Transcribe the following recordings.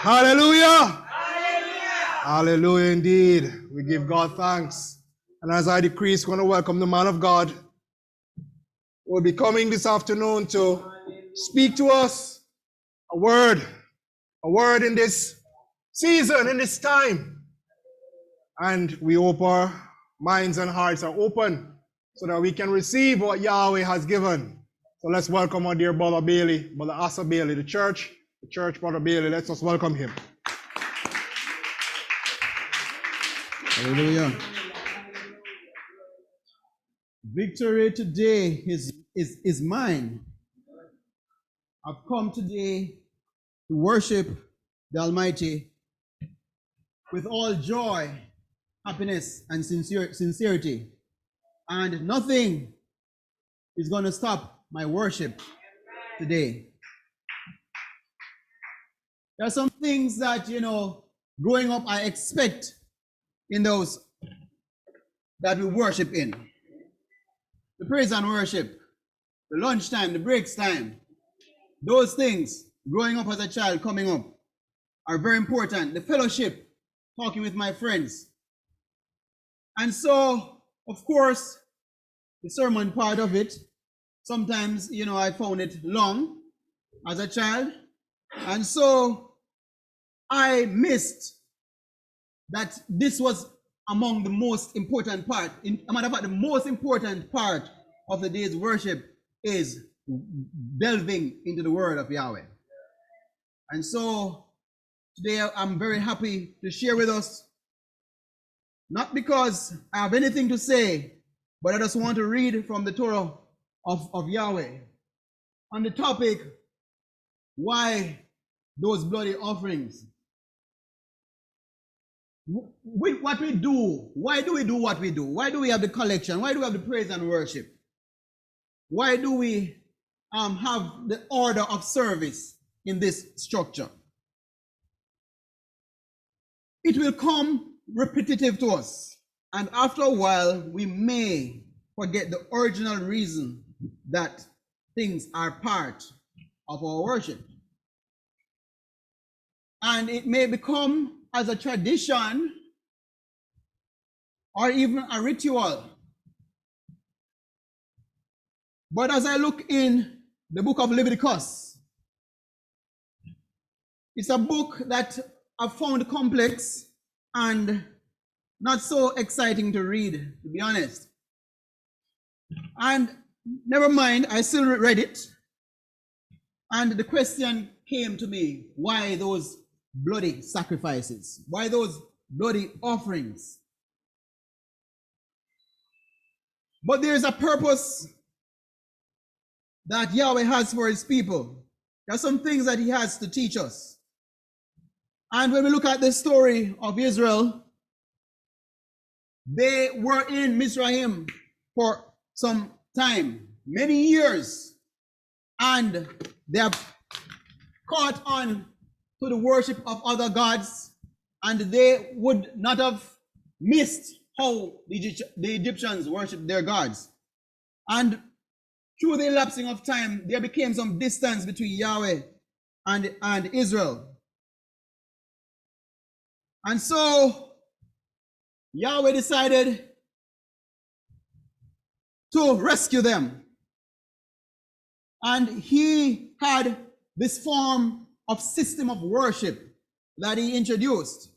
Hallelujah. Hallelujah indeed. We give God thanks. And as I decrease, we're going to welcome the man of God who will be coming this afternoon to speak to us a word in this season, in this time. And we hope our minds and hearts are open so that we can receive what Yahweh has given. So let's welcome our dear brother Bailey, brother Asah Bailey, the church, brother Bailey. Let's just welcome him. Hallelujah. Victory today is mine. I've come today to worship the Almighty with all joy, happiness, and sincerity. And nothing is going to stop my worship today. There are some things that, growing up, I expect in those that we worship in. The praise and worship, the lunchtime, the breaks time, those things, growing up as a child, coming up, are very important. The fellowship, talking with my friends. And so, of course, the sermon part of it, sometimes, I found it long as a child. And so I missed that this was among the most important part. A matter of fact, the most important part of the day's worship is delving into the word of Yahweh. And so today I'm very happy to share with us, not because I have anything to say, but I just want to read from the Torah of Yahweh on the topic, why those bloody offerings? What we do, why do we do what we do? Why do we have the collection? Why do we have the praise and worship? Why do we have the order of service in this structure? It will come repetitive to us, and after a while we may forget the original reason that things are part of our worship. And it may become as a tradition or even a ritual. But as I look in the book of Leviticus, it's a book that I found complex and not so exciting to read, to be honest. And never mind, I still read it. And the question came to me, why those bloody sacrifices? Why those bloody offerings? But there's a purpose that Yahweh has for his people. There are some things that he has to teach us. And when we look at the story of Israel, they were in Mizraim for some time, many years, and they have caught on to the worship of other gods, and they would not have missed how the Egyptians worshiped their gods. And through the elapsing of time, there became some distance between Yahweh and Israel. And so Yahweh decided to rescue them. And he had this form of system of worship that he introduced.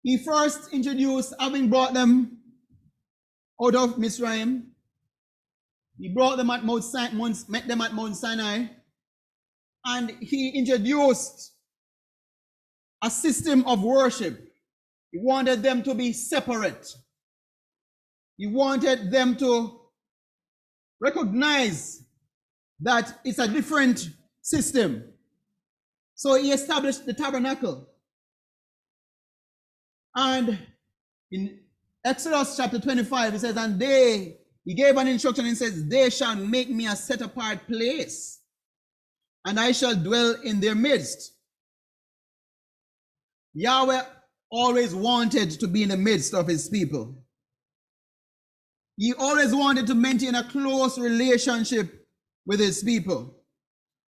He first introduced, having brought them out of Mizraim, he brought them at met them at Mount Sinai, and he introduced a system of worship. He wanted them to be separate. He wanted them to recognize that it's a different system. So he established the tabernacle. And in Exodus chapter 25, it says, and he gave an instruction and says, they shall make me a set apart place, and I shall dwell in their midst. Yahweh always wanted to be in the midst of his people. He always wanted to maintain a close relationship with his people.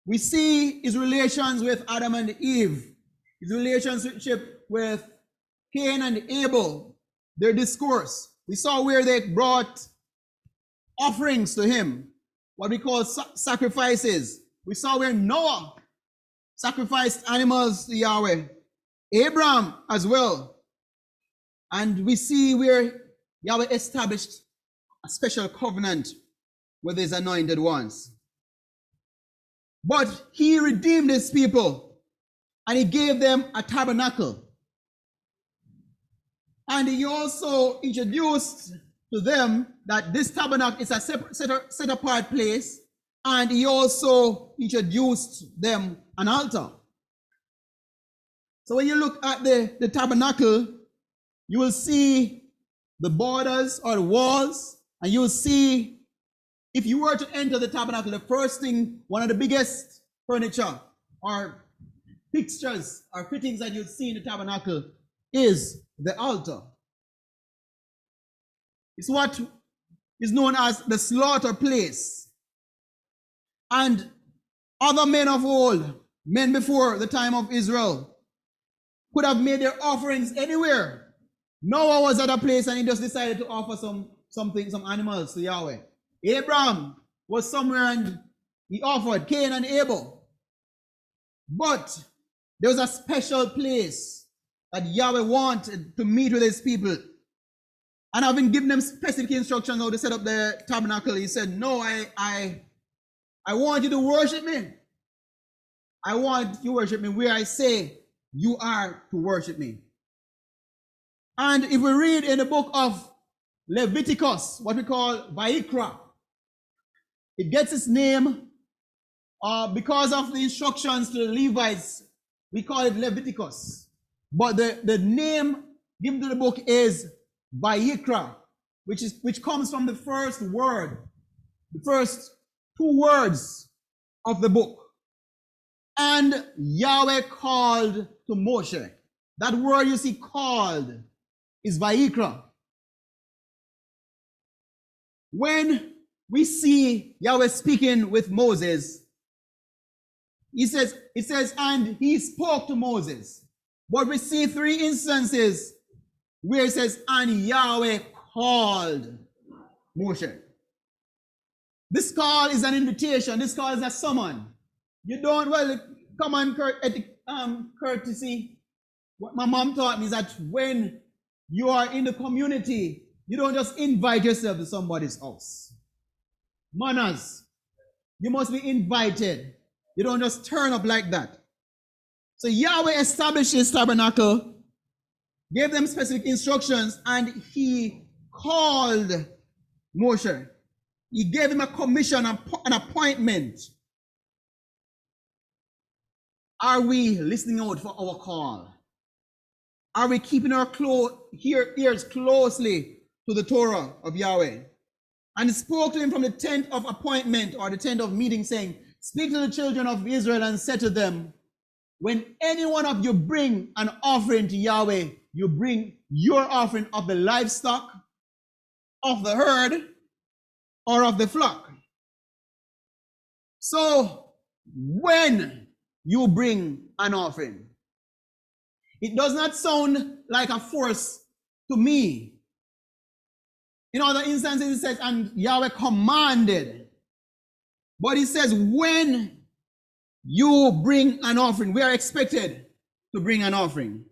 We see his relations with Adam and Eve, his relationship with Cain and Abel, their discourse. We saw where they brought offerings to him, what we call sacrifices. We saw where Noah sacrificed animals to Yahweh, Abraham as well. And we see where Yahweh established a special covenant with his anointed ones. But he redeemed his people and he gave them a tabernacle. And he also introduced to them that this tabernacle is a set apart place, and he also introduced them an altar. So when you look at the tabernacle, you will see the borders or the walls, and you will see, if you were to enter the tabernacle, the first thing, one of the biggest furniture or fixtures or fittings that you'll see in the tabernacle is the altar. It's what is known as the slaughter place. And other men of old, men before the time of Israel, could have made their offerings anywhere. Noah was at a place and he just decided to offer some animals to Yahweh. Abraham was somewhere and he offered Cain and Abel. But there was a special place that Yahweh wanted to meet with his people. And having given them specific instructions how to set up the tabernacle, he said, no, I want you to worship me. I want you to worship me where I say you are to worship me. And if we read in the book of Leviticus, what we call Vayikra, it gets its name because of the instructions to the Levites. We call it Leviticus. But the name given to the book is Vayikra, which comes from the first word, the first two words of the book. And Yahweh called to Moshe. That word you see called is Vayikra. When we see Yahweh speaking with Moses, it says, and he spoke to Moses. But we see three instances where it says, and Yahweh called Moshe. This call is an invitation. This call is a summon. You don't, well, common courtesy. What my mom taught me is that when you are in the community, you don't just invite yourself to somebody's house. Manners. You must be invited. You don't just turn up like that. So Yahweh established his tabernacle, gave them specific instructions, and he called Moshe. He gave him a commission, an appointment. Are we listening out for our call? Are we keeping our ears closely to the Torah of Yahweh? And he spoke to him from the tent of appointment or the tent of meeting, saying, speak to the children of Israel and say to them, when any one of you bring an offering to Yahweh, you bring your offering of the livestock, of the herd, or of the flock. So when you bring an offering, it does not sound like a force to me. In other instances, it says, and Yahweh commanded. But it says, when you bring an offering, we are expected to bring an offering.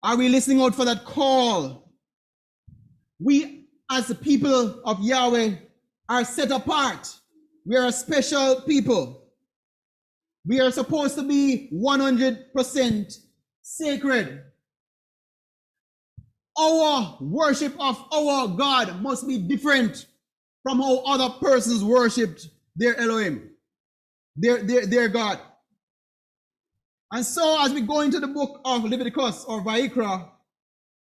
Are we listening out for that call? We, as the people of Yahweh, are set apart. We are a special people. We are supposed to be 100% sacred. Our worship of our God must be different from how other persons worshipped their Elohim, their God. And so as we go into the book of Leviticus or Vayikra,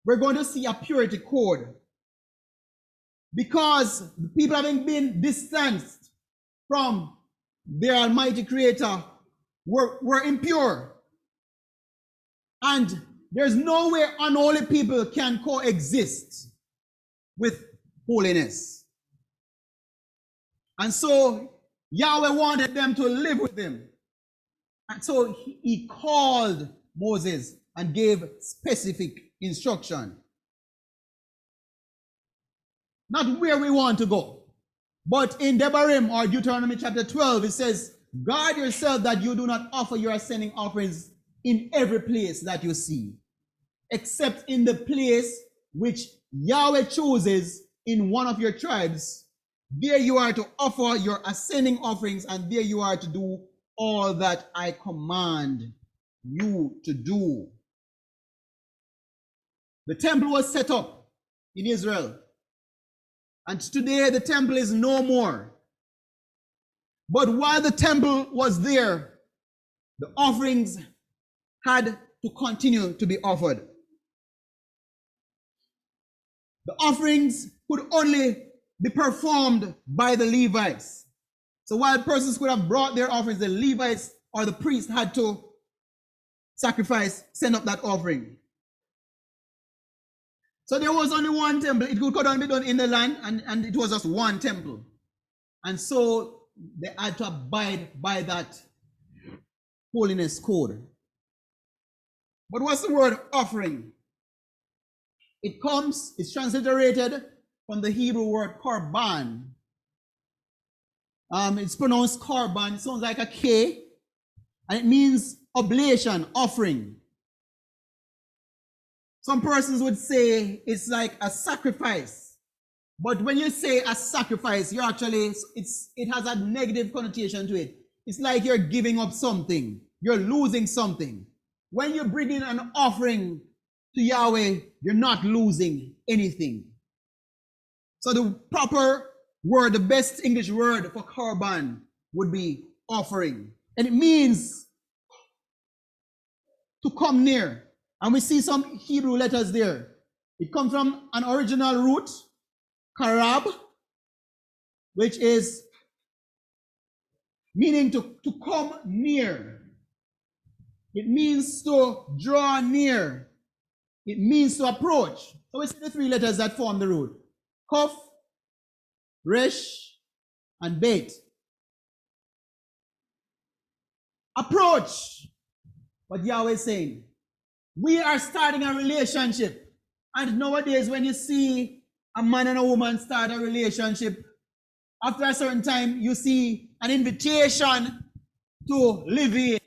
we're going to see a purity code. Because the people having been distanced from their Almighty Creator were impure. And there's no way unholy people can coexist with holiness. And so Yahweh wanted them to live with him. And so he called Moses and gave specific instruction. Not where we want to go. But in Devarim or Deuteronomy chapter 12, it says, guard yourself that you do not offer your ascending offerings in every place that you see, except in the place which Yahweh chooses in one of your tribes. There you are to offer your ascending offerings, and there you are to do all that I command you to do. The temple was set up in Israel, and today the temple is no more. But while the temple was there, the offerings had to continue to be offered. The offerings could only be performed by the Levites. So while persons could have brought their offerings, the Levites or the priests had to sacrifice, send up that offering. So there was only one temple. It could only be done in the land, and it was just one temple. And so they had to abide by that holiness code. But what's the word offering? It's transliterated from the Hebrew word korban. It's pronounced korban. It sounds like a K, and it means oblation, offering. Some persons would say it's like a sacrifice. But when you say a sacrifice, you're actually, it has a negative connotation to it. It's like you're giving up something. You're losing something. When you bring in an offering to Yahweh, you're not losing anything. So the proper word, the best English word for korban would be offering. And it means to come near. And we see some Hebrew letters there. It comes from an original root, karab, which is meaning to come near. It means to draw near. It means to approach. So we see the three letters that form the root. Kaf, Resh, and Beit. Approach. What Yahweh is saying. We are starting a relationship. And nowadays, when you see a man and a woman start a relationship, after a certain time, you see an invitation to live in,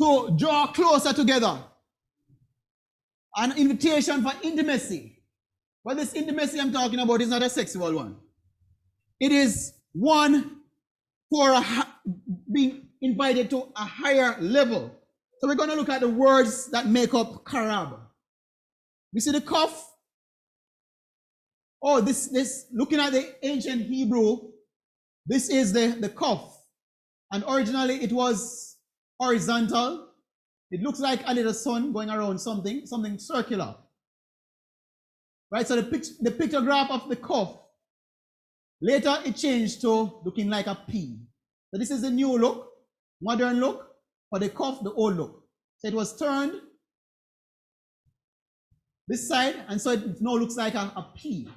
to draw closer together, an invitation for intimacy. But this intimacy I'm talking about is not a sexual one. It is one for being invited to a higher level. So we're going to look at the words that make up karab. We see the kaf. Oh, this looking at the ancient Hebrew, this is the kaf. And originally it was horizontal. It looks like a little sun going around something circular. Right, so the pictograph of the kaf, later it changed to looking like a P. So this is the new look, modern look, for the kaf, the old look. So it was turned this side, and so it now looks like a P.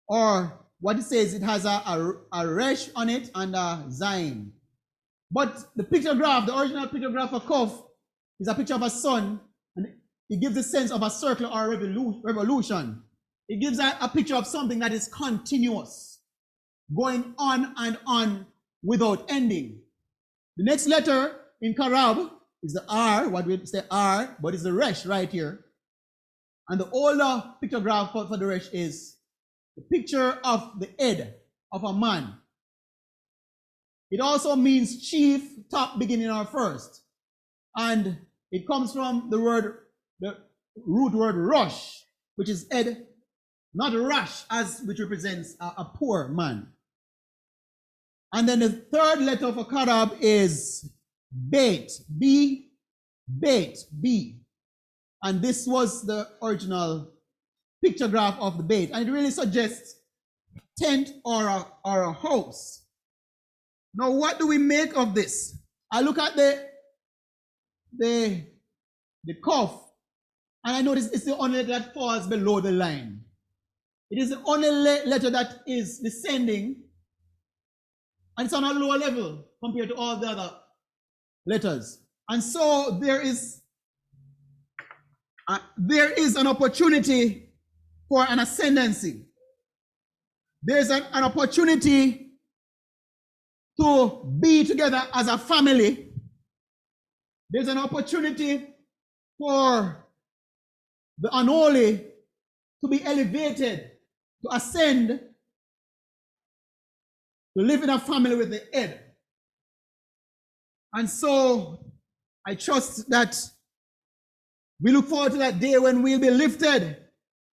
Or what it says, it has a resh on it and a zayin. But the pictograph, the original pictograph of kaf, is a picture of a sun, and it gives a sense of a circle or revolution. It gives a picture of something that is continuous, going on and on without ending. The next letter in karab is the R, what we say R, but it's the resh right here. And the older pictograph for the resh is the picture of the head of a man. It also means chief, top, beginning, or first. And it comes from the root word rosh, which is head, not rash, which represents a poor man. And then the third letter for karab is beit, B, beit, B. And this was the original pictograph of the beit. And it really suggests tent or a house. Now, what do we make of this? I look at the kaf, and I notice it's the only letter that falls below the line. It is the only letter that is descending, and it's on a lower level compared to all the other letters. And so there is an opportunity for an ascendancy. There's an opportunity to be together as a family. There's an opportunity for the unholy to be elevated, to ascend, to live in a family with the head. And so I trust that we look forward to that day when we'll be lifted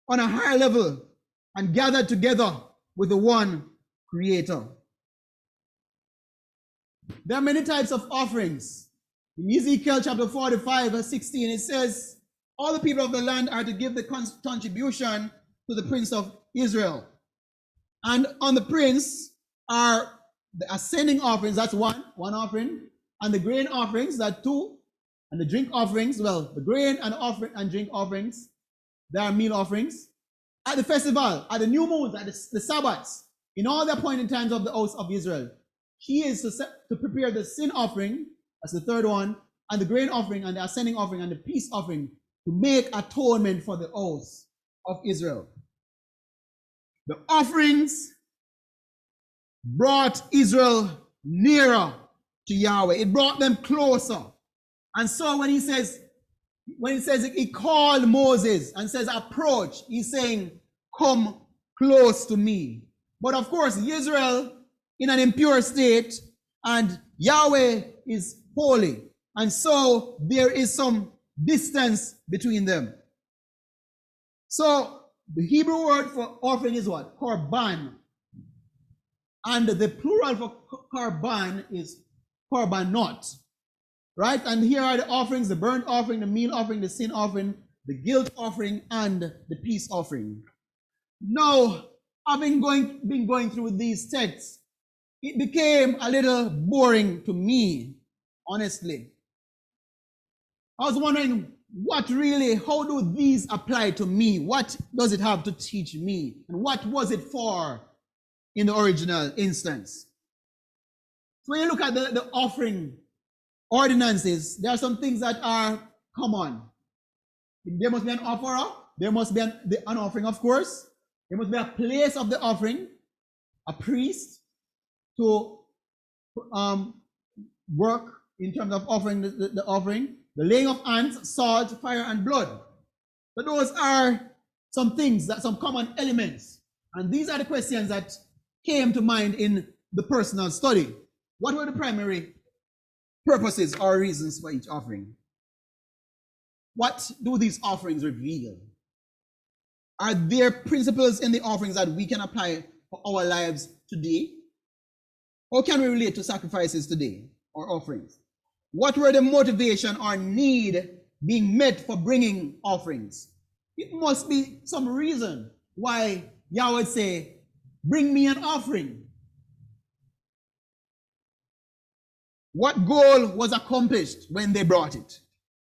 on a higher level and gathered together with the one Creator. There are many types of offerings. In Ezekiel chapter 45, verse 16, it says, all the people of the land are to give the contribution to the prince of Israel. And on the prince are the ascending offerings, that's one offering, and the grain offerings, that's two, and the drink offerings, well, the grain and offering and drink offerings, there are meal offerings. At the festival, at the new moons, at the Sabbaths, in all the appointed times of the house of Israel, he is to prepare the sin offering, that's the third one, and the grain offering, and the ascending offering, and the peace offering, to make atonement for the house of Israel. The offerings brought Israel nearer to Yahweh. It brought them closer. And so when he says he called Moses and says approach, he's saying come close to me. But of course Israel in an impure state and Yahweh is holy, and so there is some distance between them. So the Hebrew word for offering is what? Korban. And the plural for korban is korbanot. Right? And here are the offerings: the burnt offering, the meal offering, the sin offering, the guilt offering, and the peace offering. Now, having been going through these texts, it became a little boring to me, honestly. I was wondering, how do these apply to me? What does it have to teach me? And what was it for in the original instance? So when you look at the offering ordinances, there are some things that are common. There must be an offerer. There must be an offering, of course. There must be a place of the offering, a priest to work in terms of offering the offering, the laying of hands, salt, fire, and blood. So those are some things, some common elements. And these are the questions that came to mind in the personal study. What were the primary purposes or reasons for each offering? What do these offerings reveal? Are there principles in the offerings that we can apply for our lives today? How can we relate to sacrifices today or offerings? What were the motivation or need being met for bringing offerings? It must be some reason why Yahweh would say, bring me an offering. What goal was accomplished when they brought it?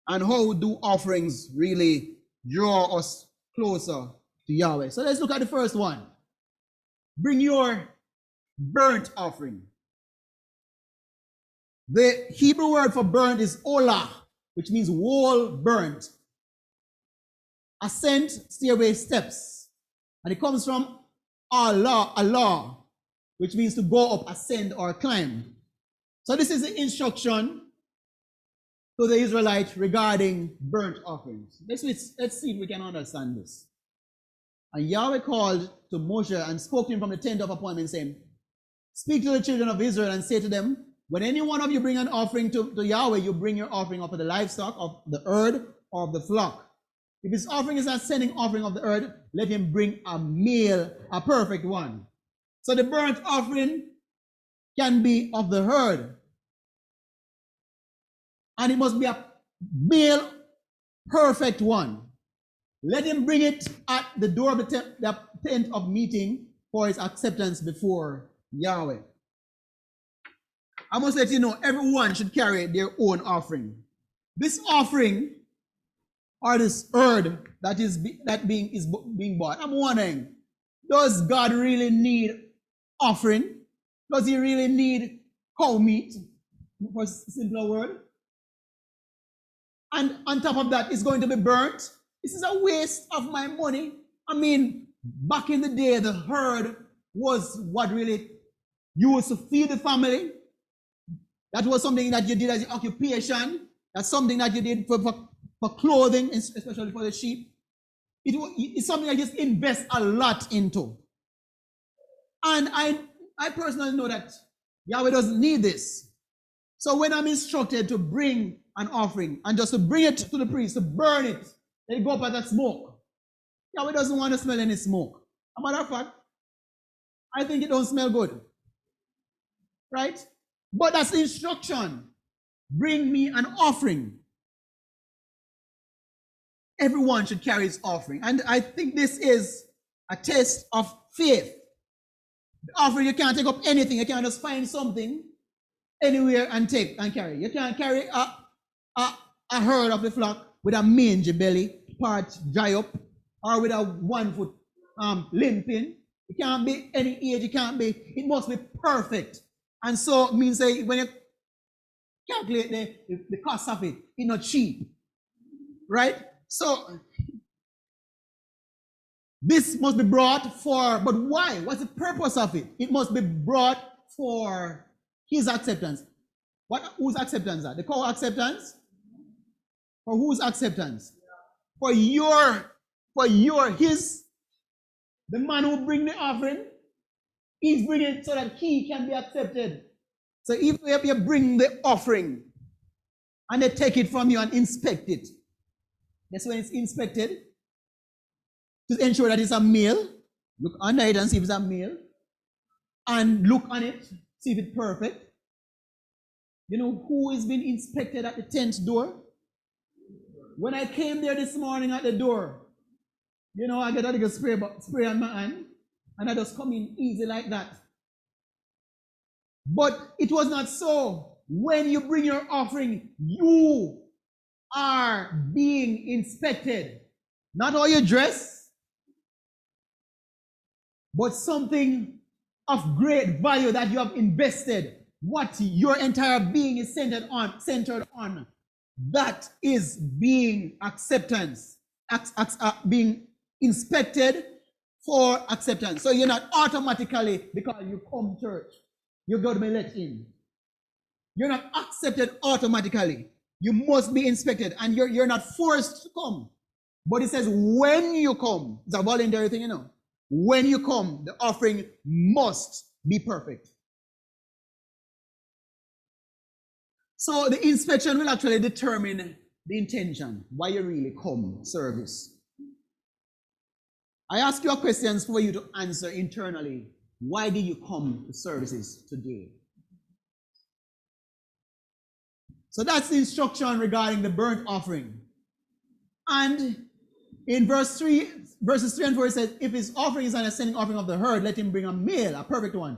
And how do offerings really draw us closer to Yahweh? So let's look at the first one. Bring your burnt offering. The Hebrew word for burnt is olah, which means whole burnt. Ascent, stairway, steps. And it comes from Allah, which means to go up, ascend, or climb. So this is the instruction to the Israelites regarding burnt offerings. Let's see if we can understand this. And Yahweh called to Moshe and spoke to him from the tent of appointment, saying, speak to the children of Israel and say to them, when any one of you bring an offering to Yahweh, you bring your offering of the livestock, of the herd, or of the flock. If his offering is an ascending offering of the herd, let him bring a male, a perfect one. So the burnt offering can be of the herd. And it must be a male, perfect one. Let him bring it at the door of the tent of meeting for his acceptance before Yahweh. I must let you know, everyone should carry their own offering. This offering, or this herd that is being bought, I'm wondering, Does God really need offering? Does he really need cow meat, for a simpler word? And on top of that, it's going to be burnt. This is a waste of my money. I mean, back in the day, the herd was what really used to feed the family. That was something that you did as an occupation. That's something that you did for clothing, especially for the sheep. It's something I just invest a lot into. And I personally know that Yahweh doesn't need this. So when I'm instructed to bring an offering and just to bring it to the priest, to burn it, let it go up at that smoke, Yahweh doesn't want to smell any smoke. As a matter of fact, I think it don't smell good. Right? But that's the instruction. Bring me an offering. Everyone should carry his offering. And I think this is a test of faith. The offering, you can't take up anything. You can't just find something anywhere and take and carry. You can't carry a herd of the flock with a mangy belly, part dry up, or with a 1 foot limping. It can't be any age. It can't be. It must be perfect. And so it means that when you calculate the cost of it, it's not cheap. Right? So this must be brought for, but why? What's the purpose of it? It must be brought for his acceptance. Whose acceptance is that? The cow acceptance? For whose acceptance? For his, the man who bring the offering, he's bringing it so that he can be accepted. So if you bring the offering and they take it from you and inspect it, that's when it's inspected. To ensure that it's a male. Look under it and see if it's a male. And look on it, see if it's perfect. You know who is being inspected at the tent door? When I came there this morning at the door, you know, I get a little spray on my hand, and I just come in easy like that. But it was not so. When you bring your offering, you are being inspected. Not how you dress, but something of great value that you have invested. What your entire being is centered on. That is being being inspected for acceptance. So you're not automatically, because you come to church, you're going to be let in. You're not accepted automatically. You must be inspected, and you're not forced to come. But it says when you come, it's a voluntary thing, you know. When you come, the offering must be perfect. So the inspection will actually determine the intention, why you really come service. I ask you questions for you to answer internally. Why did you come to services today? So that's the instruction regarding the burnt offering. And in verses 3 and 4, it says, if his offering is an ascending offering of the herd, let him bring a male, a perfect one,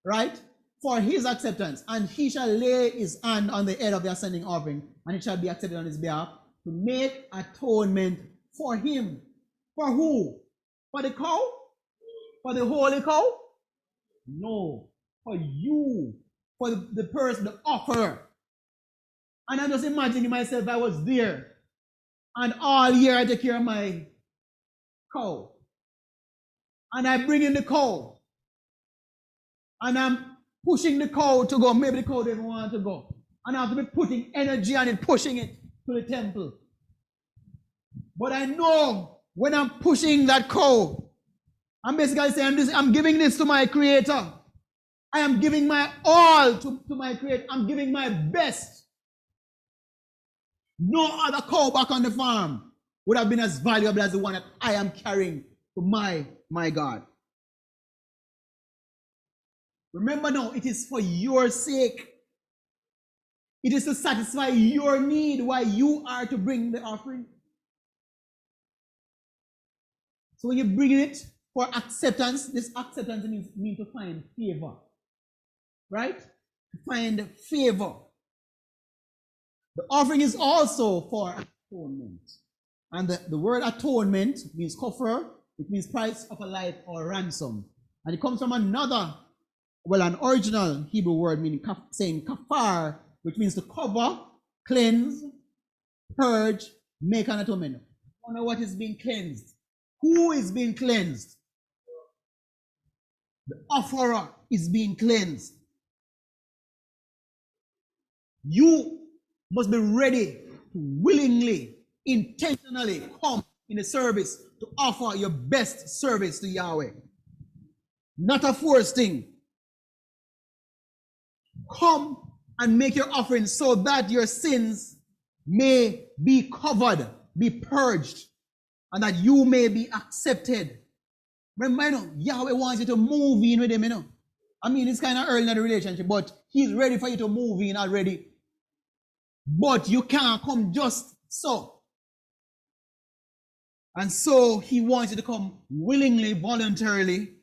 right? For his acceptance. And he shall lay his hand on the head of the ascending offering, and it shall be accepted on his behalf, to make atonement for him. For who? For the cow? For the holy cow? No. For you. For the person, the offerer. And I'm just imagining myself, I was there, and all year I take care of my cow. And I bring in the cow. And I'm pushing the cow to go. Maybe the cow doesn't want to go. And I have to be putting energy on it, pushing it to the temple. But I know when I'm pushing that cow, I'm basically saying, I'm giving this to my Creator. I am giving my all to my Creator. I'm giving my best. No other cow back on the farm would have been as valuable as the one that I am carrying to my God. Remember now, it is for your sake. It is to satisfy your need why you are to bring the offering. So when you bring it for acceptance, this acceptance means to find favor. Right? To find favor. The offering is also for atonement. And the word atonement means kofar, which means price of a life or ransom. And it comes from another, well, an original Hebrew word meaning saying kafar, which means to cover, cleanse, purge, make an atonement. I don't know what is being cleansed. Who is being cleansed? The offerer is being cleansed. You must be ready to willingly, intentionally come in the service to offer your best service to Yahweh. Not a forced thing. Come and make your offering so that your sins may be covered, be purged, and that you may be accepted. Remember, Yahweh wants you to move in with him, I mean, it's kind of early in the relationship, but he's ready for you to move in already. But you can't come just so. And so he wants you to come willingly, voluntarily,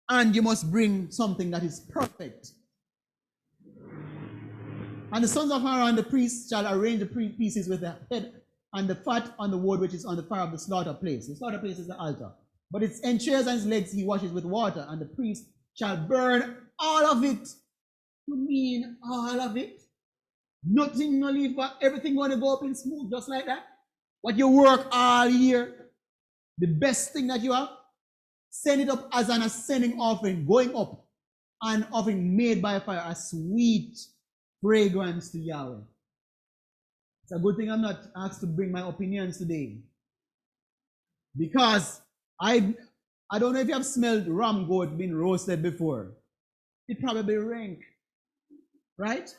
and you must bring something that is perfect. And the sons of Aaron, the priests, shall arrange the pieces with the head and the fat on the wood which is on the fire of the slaughter place. The slaughter place is the altar. But its entrails and its legs he washes with water, and the priest shall burn all of it. You mean all of it? Nothing no leave, but everything going to go up in smooth, just like that? What you work all year, the best thing that you have, send it up as an ascending offering, going up, an offering made by fire, a sweet fragrance to Yahweh. It's a good thing I'm not asked to bring my opinions today. Because I don't know if you have smelled ram goat being roasted before. It probably rank, right?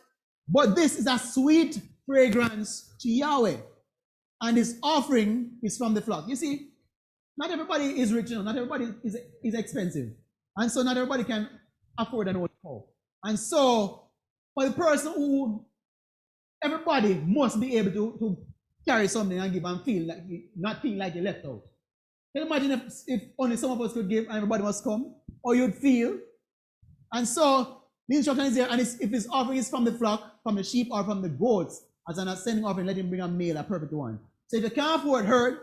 But this is a sweet fragrance to Yahweh. And his offering is from the flock. You see, not everybody is rich, not everybody is expensive. And so not everybody can afford an old cow. And so for the person who, everybody must be able to carry something and give and feel like, not feel like you left out. Can you imagine if only some of us could give and everybody must come? Or you'd feel. And so the instruction is there, and if his offering is from the flock, from the sheep, or from the goats, as an ascending offering, let him bring a male, a perfect one. So if you can't afford herd,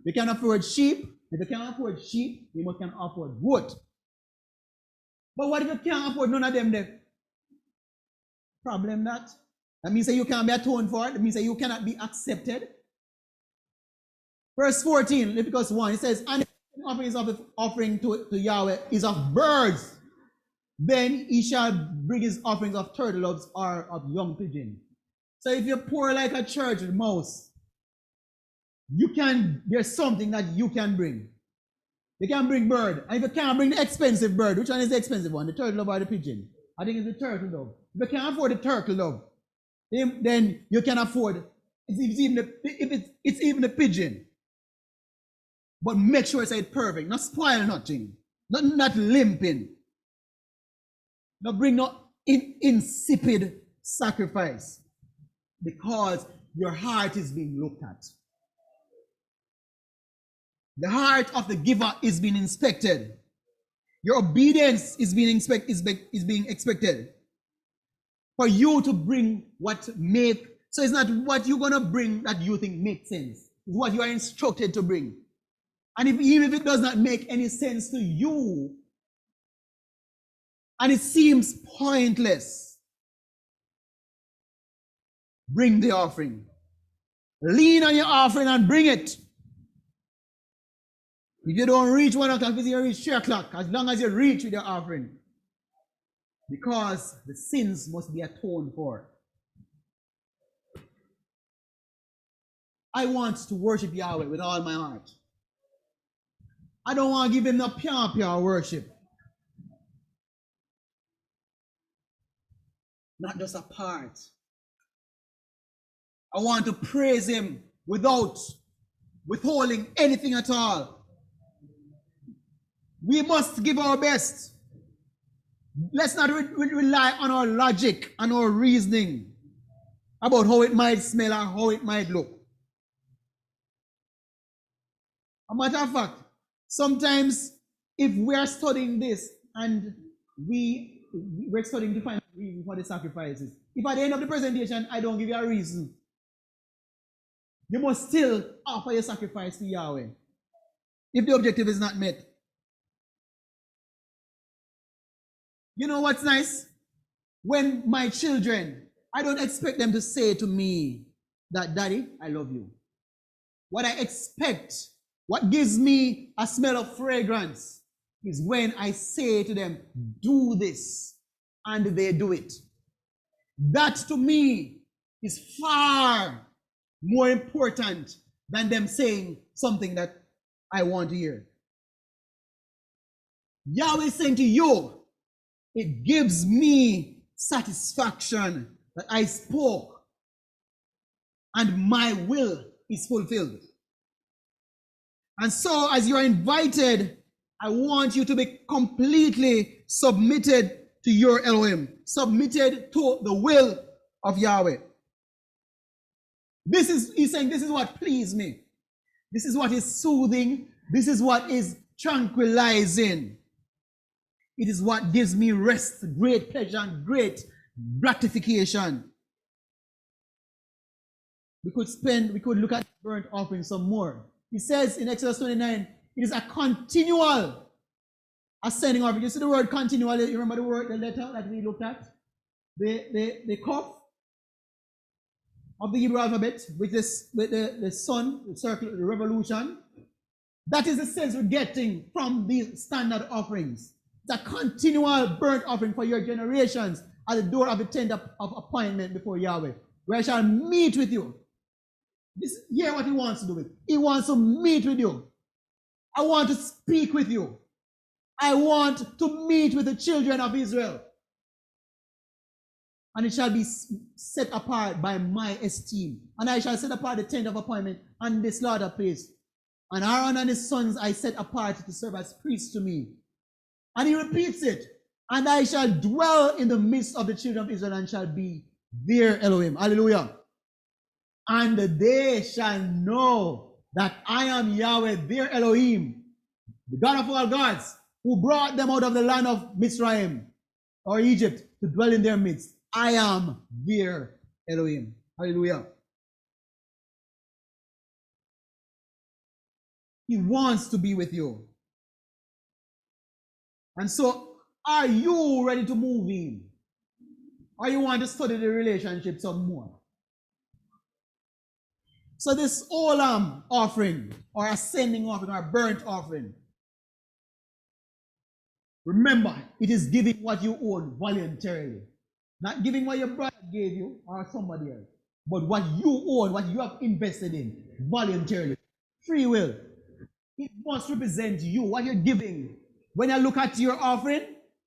you can afford sheep. If you can't afford sheep, you must can afford goat. But what if you can't afford none of them then? Problem that. That means that you can't be atoned for it. That means that you cannot be accepted. Verse 14, Leviticus 1, it says, and if the offering is of the offering to Yahweh is of birds, then he shall bring his offerings of turtle doves or of young pigeon. So if you're poor like a church mouse, there's something that you can bring. You can bring bird. And if you can't bring the expensive bird, which one is the expensive one? The turtle dove or the pigeon? I think it's the turtle dove. If you can't afford the turtle dove, then you can afford, it's even the pigeon. But make sure it's perfect, not spoil nothing, not limping. Not bring no insipid sacrifice, because your heart is being looked at. The heart of the giver is being inspected. Your obedience is being expected. For you to bring so it's not what you're going to bring that you think makes sense. It's what you are instructed to bring. And even if it does not make any sense to you, and it seems pointless, bring the offering. Lean on your offering and bring it. If you don't reach 1 o'clock, you reach 3 o'clock, as long as you reach with your offering. Because the sins must be atoned for. I want to worship Yahweh with all my heart. I don't want to give him no pure worship. Not just a part. I want to praise him without withholding anything at all. We must give our best. Let's not rely on our logic and our reasoning about how it might smell or how it might look. A matter of fact, sometimes if we are studying this and we're studying to find a reason for the sacrifices, if at the end of the presentation I don't give you a reason, you must still offer your sacrifice to Yahweh. if the objective is not met. You know what's nice? When my children, I don't expect them to say to me that, Daddy, I love you. What I expect, what gives me a smell of fragrance, is when I say to them, do this, and they do it. That to me is far more important than them saying something that I want to hear. Yahweh is saying to you, it gives me satisfaction that I spoke and my will is fulfilled. And so as you are invited, I want you to be completely submitted to your Elohim, submitted to the will of Yahweh. He's saying, this is what pleased me. This is what is soothing. This is what is tranquilizing. It is what gives me rest, great pleasure, and great gratification. We could look at burnt offering some more. He says in Exodus 29, it is a continual ascending offering. You see the word continual, you remember the word, the letter that we looked at? The Kaf of the Hebrew alphabet, with the sun, the circle, the revolution. That is the sense we're getting from these standard offerings. It's a continual burnt offering for your generations at the door of the tent of appointment before Yahweh, where I shall meet with you. Hear what he wants to do with. He wants to meet with you. I want to speak with you. I want to meet with the children of Israel. And it shall be set apart by my esteem. And I shall set apart the tent of appointment and the slaughter place. And Aaron and his sons I set apart to serve as priests to me. And he repeats it. And I shall dwell in the midst of the children of Israel and shall be their Elohim. Hallelujah. And they shall know that I am Yahweh, their Elohim, the God of all gods, who brought them out of the land of Mizraim, or Egypt, to dwell in their midst. I am their Elohim. Hallelujah. He wants to be with you. And so, are you ready to move in? Or you want to study the relationship some more? So this olam offering, or ascending offering, or burnt offering, remember, it is giving what you own voluntarily. Not giving what your brother gave you or somebody else, but what you own, what you have invested in voluntarily. Free will. It must represent you, what you're giving. When I look at your offering,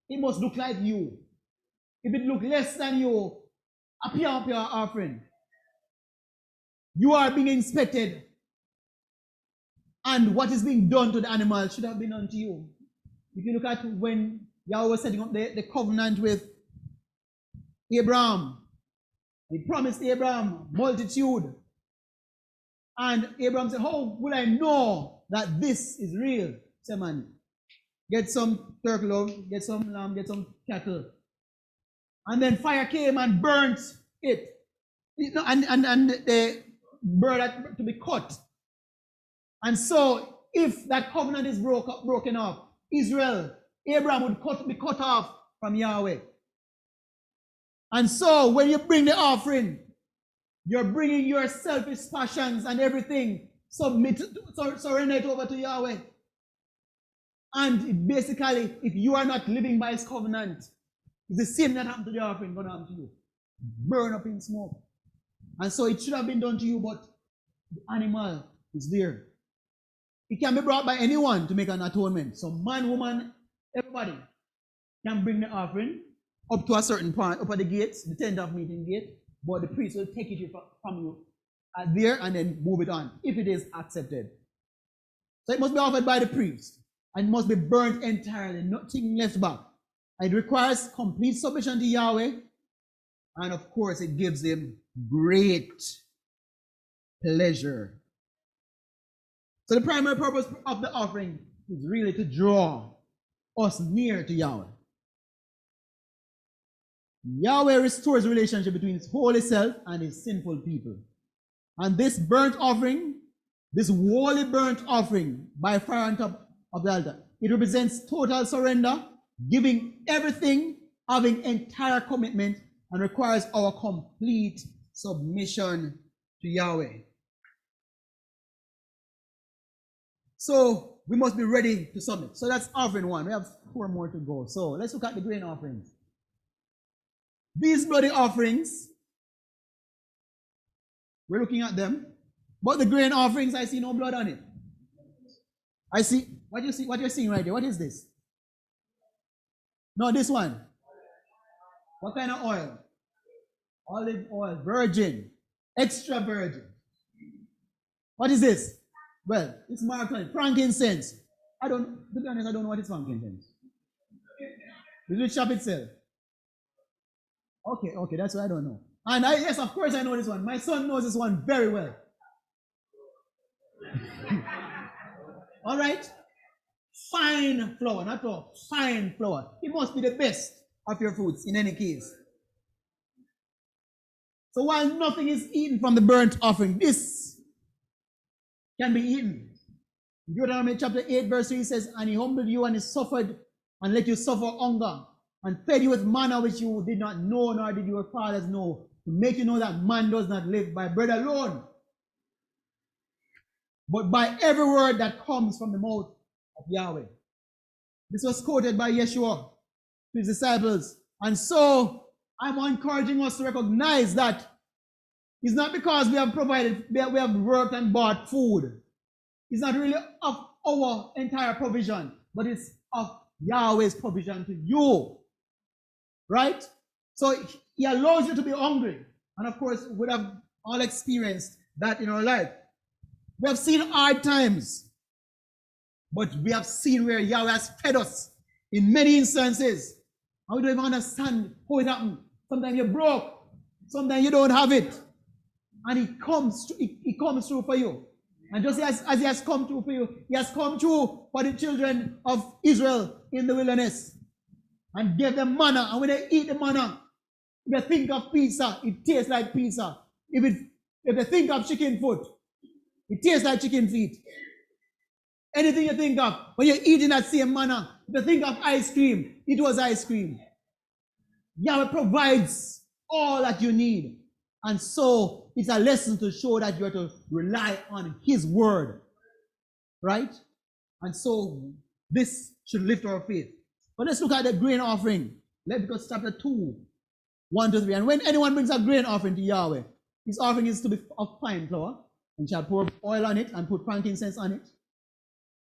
it must look like you. If it looks less than you, appear up your offering. You are being inspected. And what is being done to the animal should have been done to you. If you look at when Yahweh was setting up the covenant with Abraham, he promised Abraham multitude. And Abraham said, how will I know that this is real? Say, man, get some turtle, get some lamb, get some cattle. And then fire came and burnt it. And the bird to be cut. And so, if that covenant is broken off, Israel, Abraham would be cut off from Yahweh. And so, when you bring the offering, you're bringing your selfish passions and everything, surrender it over to Yahweh. And basically, if you are not living by his covenant, it's the same that happened to the offering going to happen to you. Burn up in smoke. And so it should have been done to you, but the animal is there. It can be brought by anyone to make an atonement. So man, woman, everybody can bring the offering up to a certain point, up at the gates, the tent of meeting gate, but the priest will take it from you there and then move it on, if it is accepted. So it must be offered by the priest, and must be burnt entirely, nothing left back. And it requires complete submission to Yahweh, and of course it gives him great pleasure. So the primary purpose of the offering is really to draw us near to Yahweh. Yahweh restores the relationship between his holy self and his sinful people. And this burnt offering this holy burnt offering by fire on top of the altar. It represents total surrender, giving everything, having entire commitment, and requires our complete submission to Yahweh. So we must be ready to submit. So that's offering one. We have 4 more to go. So let's look at the grain offerings. These bloody offerings, we're looking at them. But the grain offerings, I see no blood on it. I see what you're seeing right there. What is this? No, this one. What kind of oil? Olive oil, virgin, extra virgin. What is this? Well, it's marked on it. Frankincense. To be honest, I don't know what is frankincense. Is it shop itself? Okay, that's what I don't know. And yes, of course I know this one. My son knows this one very well. All right? Fine flour, not all. Fine flour. It must be the best of your foods in any case. So while nothing is eaten from the burnt offering, this can be eaten. Deuteronomy chapter 8 verse 3 says, and he humbled you and he suffered and let you suffer hunger and fed you with manna which you did not know, nor did your fathers know, to make you know that man does not live by bread alone, but by every word that comes from the mouth of Yahweh. This was quoted by Yeshua to his disciples. And so I'm encouraging us to recognize that it's not because we have provided, we have worked and bought food. It's not really of our entire provision, but it's of Yahweh's provision to you. Right? So he allows you to be hungry. And of course, we have all experienced that in our life. We have seen hard times, but we have seen where Yahweh has fed us in many instances. And we don't even understand how it happened. Sometimes you're broke. Sometimes you don't have it. And he comes through for you. And just as he has come through for you, he has come through for the children of Israel in the wilderness and gave them manna. And when they eat the manna, if they think of pizza, it tastes like pizza. If they think of chicken foot, it tastes like chicken feet. Anything you think of, when you're eating that same manna, if you think of ice cream, it was ice cream. Yahweh provides all that you need. And so it's a lesson to show that you are to rely on his word. Right? And so this should lift our faith. But let's look at the grain offering. Leviticus chapter 2, 1 to 3. And when anyone brings a grain offering to Yahweh, his offering is to be of fine flour, and shall pour oil on it and put frankincense on it.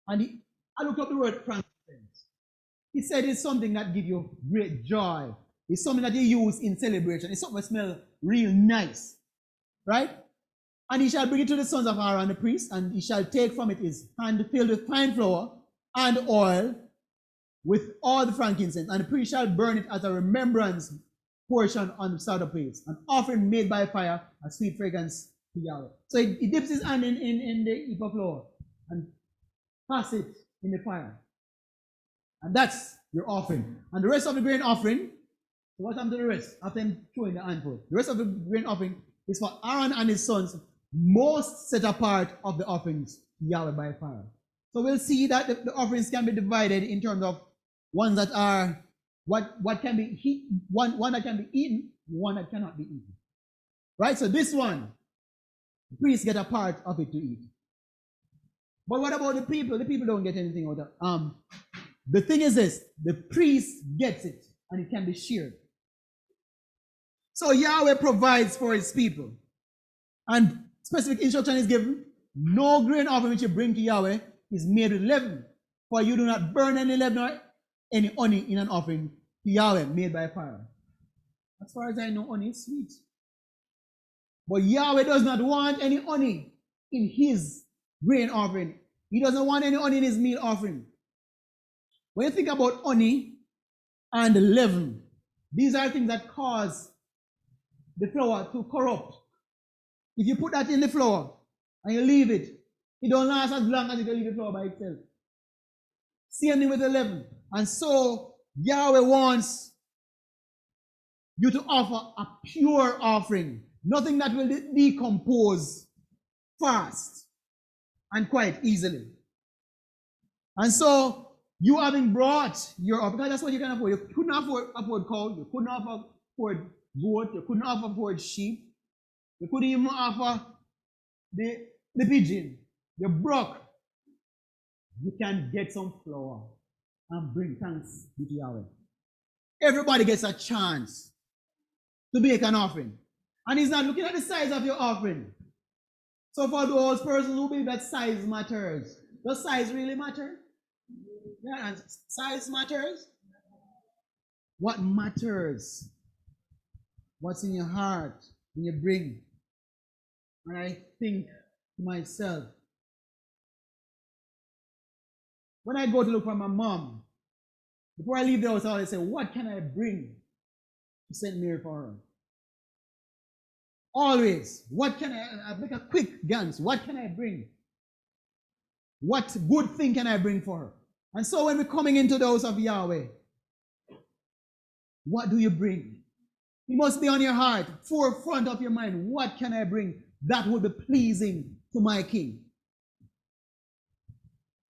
And I looked up the word frankincense. He said it's something that gives you great joy. It's something that you use in celebration. It's something that smells real nice. Right? And he shall bring it to the sons of Aaron the priest, and he shall take from it his hand filled with fine flour and oil with all the frankincense. And the priest shall burn it as a remembrance portion on the Sabbath place, an offering made by fire, a sweet fragrance to Yahweh. So he dips his hand in the heap of flour and pass it in the fire. And that's your offering. And the rest of the grain offering, so what happened to the rest? After him throwing the handful. The rest of the grain offering is for Aaron and his sons, most set apart of the offerings to Yahweh by fire. So we'll see that the offerings can be divided in terms of ones that are what can be one that can be eaten, one that cannot be eaten. Right? So this one, the priests get a part of it to eat. But what about the people? The people don't get anything out of it. The thing is this, the priest gets it and it can be shared. So Yahweh provides for his people. And specific instruction is given. No grain offering which you bring to Yahweh is made with leaven. For you do not burn any leaven or any honey in an offering to Yahweh made by fire. As far as I know, honey is sweet. But Yahweh does not want any honey in his grain offering. He doesn't want any honey in his meal offering. When you think about honey and leaven, these are things that cause the flour to corrupt. If you put that in the flour and you leave it, it don't last as long as if you leave the flour by itself. Same thing with the leaven. And so Yahweh wants you to offer a pure offering, nothing that will decompose fast. and quite easily. And so, you having brought your offering, because that's what you can afford. You couldn't afford cow, you couldn't afford goat, you couldn't afford sheep, you couldn't even offer the pigeon. You broke. You can get some flour and bring thanks to Yahweh. Everybody gets a chance to make an offering. And he's not looking at the size of your offering. So for those persons who believe that size matters, does size really matter? Yeah, and size matters. What matters? What's in your heart when you bring? And I think to myself, when I go to look for my mom, before I leave the house, I always say, what can I bring to St. Mary for her? Always. What can I make a quick glance? What can I bring? What good thing can I bring for her? And so when we're coming into the house of Yahweh, what do you bring? It must be on your heart, forefront of your mind. What can I bring that will be pleasing to my King?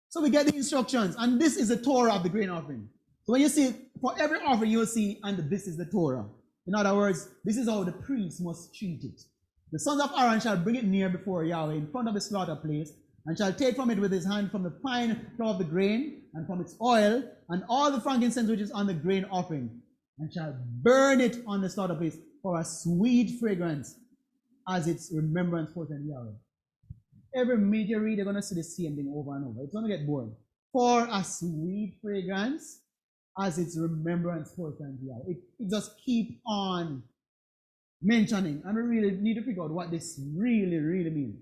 So we get the instructions, and this is the Torah of the grain offering. So when you see, for every offering you will see, and this is the Torah. In other words, this is how the priest must treat it. The sons of Aaron shall bring it near before Yahweh in front of the slaughter place, and shall take from it with his hand from the fine flour of the grain, and from its oil, and all the frankincense which is on the grain offering, and shall burn it on the slaughter place for a sweet fragrance, as its remembrance for Yahweh. Every minute you read, you're going to see the same thing over and over. It's going to get boring. For a sweet fragrance, as its remembrance for Yahweh. It just keep on mentioning, and we really need to figure out what this really means.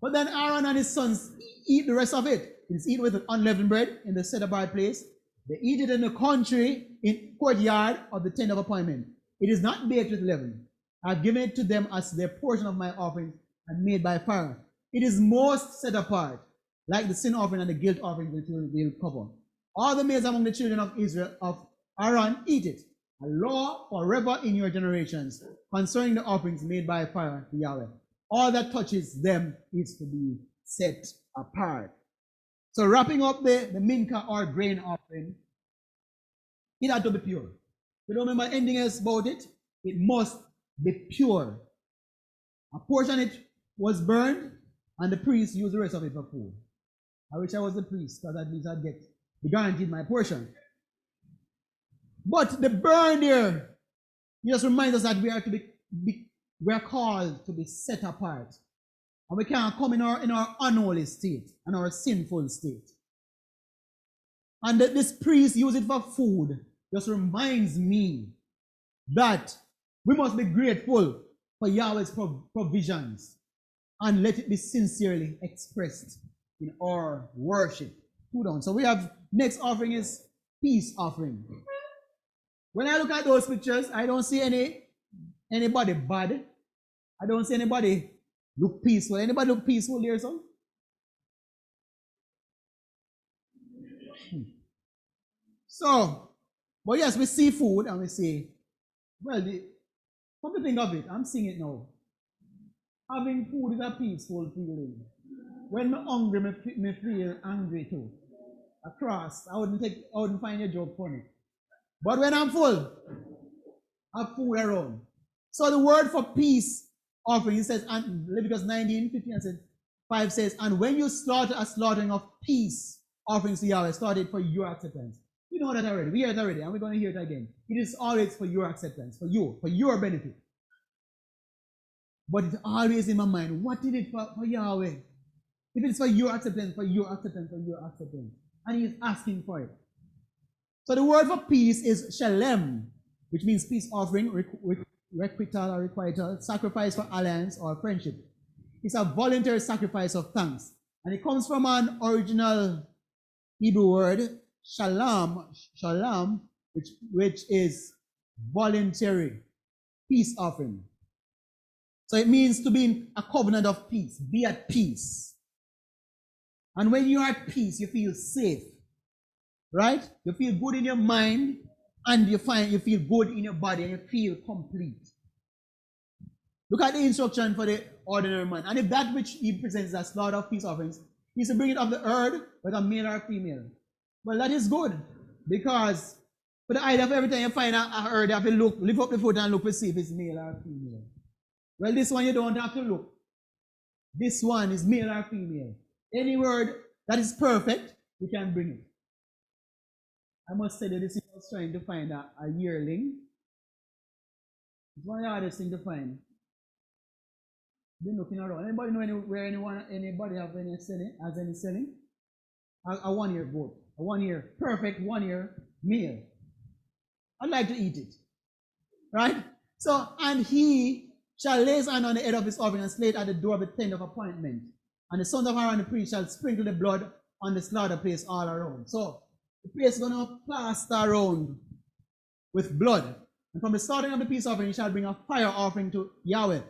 But then Aaron and his sons eat the rest of it. It's eaten with unleavened bread in the set apart place. They eat it in the country, in courtyard of the tent of appointment. It is not baked with leaven. I've given it to them as their portion of my offering and made by fire. It is most set apart, like the sin offering and the guilt offering which will cover. All the males among the children of Israel, of Aaron, eat it. A law forever in your generations concerning the offerings made by fire to Yahweh. All that touches them is to be set apart. So wrapping up the minka or grain offering, it had to be pure. You don't remember anything else about it? It must be pure. A portion of it was burned, and the priest used the rest of it for food. I wish I was the priest, because at least I'd get guaranteed my portion. But the burn there just reminds us that we are to we are called to be set apart. And we can't come in our unholy state and our sinful state. And that this priest use it for food just reminds me that we must be grateful for Yahweh's provisions and let it be sincerely expressed in our worship. So we have, next offering is peace offering. When I look at those pictures, I don't see anybody bad. I don't see anybody look peaceful. Anybody look peaceful there, son? So, but yes, we see food and we say, well, come to think of it, I'm seeing it now. Having food is a peaceful feeling. When I'm hungry, me feel angry too. Across, I wouldn't find your joke funny. But when I'm full, I have food around. So the word for peace offering, it says, and Leviticus 19:15 says, and when you slaughter a slaughtering of peace offerings to Yahweh, start it for your acceptance. You know that already. We heard it already, and we're going to hear it again. It is always for your acceptance, for your benefit. But it's always in my mind, what did it for Yahweh? If it's for your acceptance, for your acceptance, for your acceptance. And he is asking for it. So the word for peace is shalem, which means peace offering, requital or requital, sacrifice for alliance or friendship. It's a voluntary sacrifice of thanks. And it comes from an original Hebrew word, shalom, which is voluntary peace offering. So it means to be in a covenant of peace, be at peace. And when you're at peace, you feel safe, right? You feel good in your mind, and you feel good in your body, and you feel complete. Look at the instruction for the ordinary man. And if that which he presents as slaughter of peace offerings He's to bring it of the herd, whether male or female. Well, that is good, because for the idea of every time you find a herd, you have to look, lift up the foot and look to see if it's male or female. Well, this one you don't have to look. This one is male or female. Any word that is perfect, you can bring it. I must say that this is trying to find a yearling. It's one of the hardest things to find. Been looking around. Anybody know where anybody have any selling? A 1 year goat. A 1 year, perfect 1 year meal. I'd like to eat it. Right? So, and he shall lay his hand on the head of his offering and slay it at the door of the tent of appointment. And the sons of Aaron the priest shall sprinkle the blood on the slaughter place all around. So, the place is going to plaster around with blood. And from the slaughtering of the peace offering, you shall bring a fire offering to Yahweh.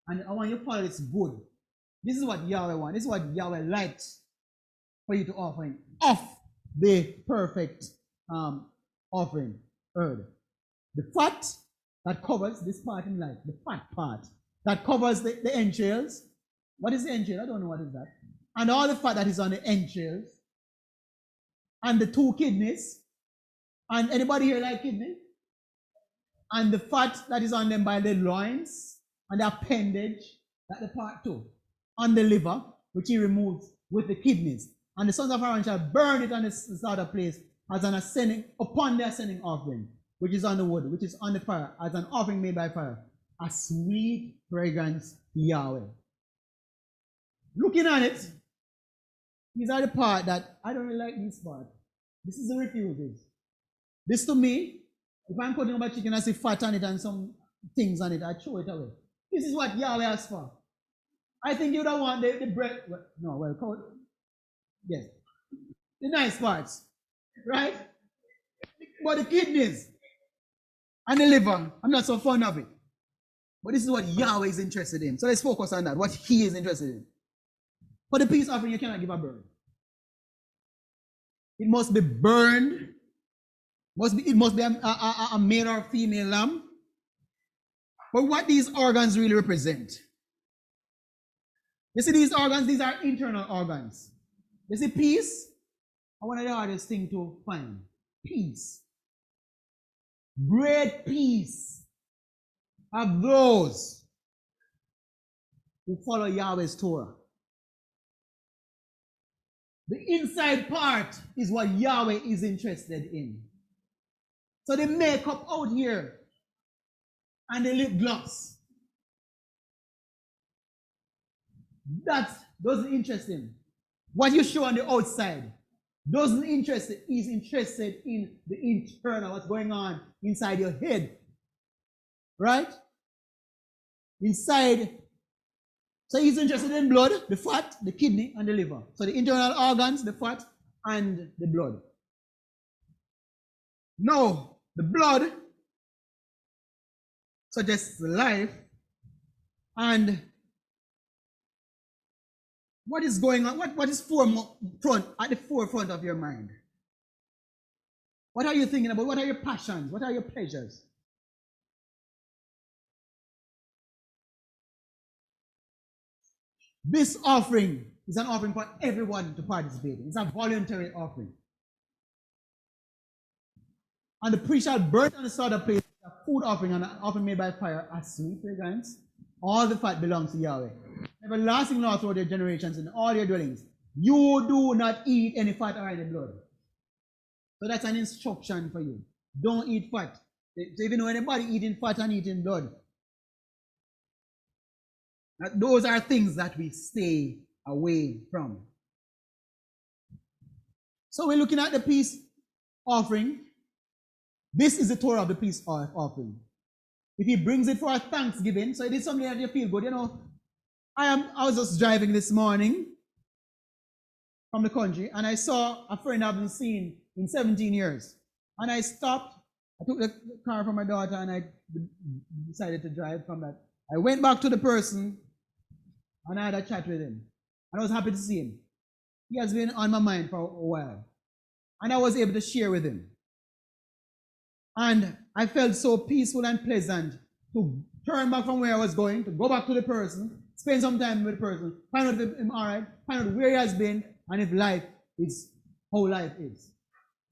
And I want you to follow this good. This is what Yahweh wants. This is what Yahweh likes for you to offer him of the perfect offering herd. The fat that covers this part in life, the fat part that covers the entrails. What is the entrail? I don't know what is that. And all the fat that is on the entrails. And the 2 kidneys. And anybody here like kidneys? And the fat that is on them by the loins and the appendage, that the part 2, on the liver, which he removes with the kidneys. And the sons of Aaron shall burn it on the slaughter place as an ascending, upon the ascending offering, which is on the wood, which is on the fire, as an offering made by fire, a sweet fragrance to Yahweh. Looking at it, these are the part that I don't really like this part. This is the refuses. This to me, if I'm cutting up a chicken, I see fat on it and some things on it, I throw it away. This is what Yahweh asks for. I think you don't want the bread. No, well, yes. The nice parts, right? But the kidneys and the liver, I'm not so fond of it. But this is what Yahweh is interested in. So let's focus on that, what he is interested in. For the peace offering, you cannot give a bird. It must be burned. It must be a male or female lamb. But what these organs really represent. You see these organs, these are internal organs. You see peace? One of the hardest things to find. Peace. Great peace of those who follow Yahweh's Torah. The inside part is what Yahweh is interested in. So the makeup out here and the lip gloss, that doesn't interest him. What you show on the outside doesn't interest him. He's interested in the internal, what's going on inside your head. Right? Inside. So he's interested in blood, the fat, the kidney, and the liver. So the internal organs, the fat, and the blood. Now, the blood suggests life, and what is going on? What is at the forefront of your mind? What are you thinking about? What are your passions? What are your pleasures? This offering is an offering for everyone to participate in. It's a voluntary offering. And the priest shall burn on the slaughter place a food offering and an offering made by fire, a sweet fragrance. All the fat belongs to Yahweh. Everlasting law throughout your generations in all your dwellings. You do not eat any fat or any blood. So that's an instruction for you. Don't eat fat. So if you know anybody eating fat and eating blood, those are things that we stay away from. So we're looking at the peace offering. This is the Torah of the peace offering. If he brings it for a thanksgiving, so it is something that you feel good. You know, I was just driving this morning from the country, and I saw a friend I haven't seen in 17 years. And I stopped. I took the car from my daughter, and I decided to drive from that. I went back to the person, and I had a chat with him. And I was happy to see him. He has been on my mind for a while. And I was able to share with him. And I felt so peaceful and pleasant to turn back from where I was going, to go back to the person Spend some time with the person. Find out if I'm all right. Find out where he has been and if life is how life is.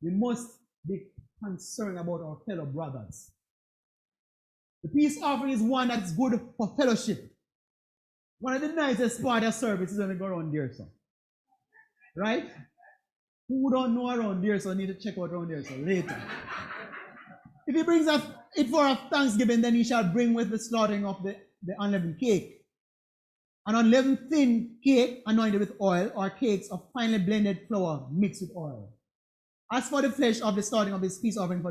We must be concerned about our fellow brothers. The peace offering is one that's good for fellowship. One of the nicest part of service is when we go around there, so. Right? Who don't know around there, so need to check out around there, so later. If he brings it for a thanksgiving, then he shall bring with the slaughtering of the unleavened cake. An unleavened thin cake anointed with oil, or cakes of finely blended flour mixed with oil. As for the flesh of the slaughtering of his peace offering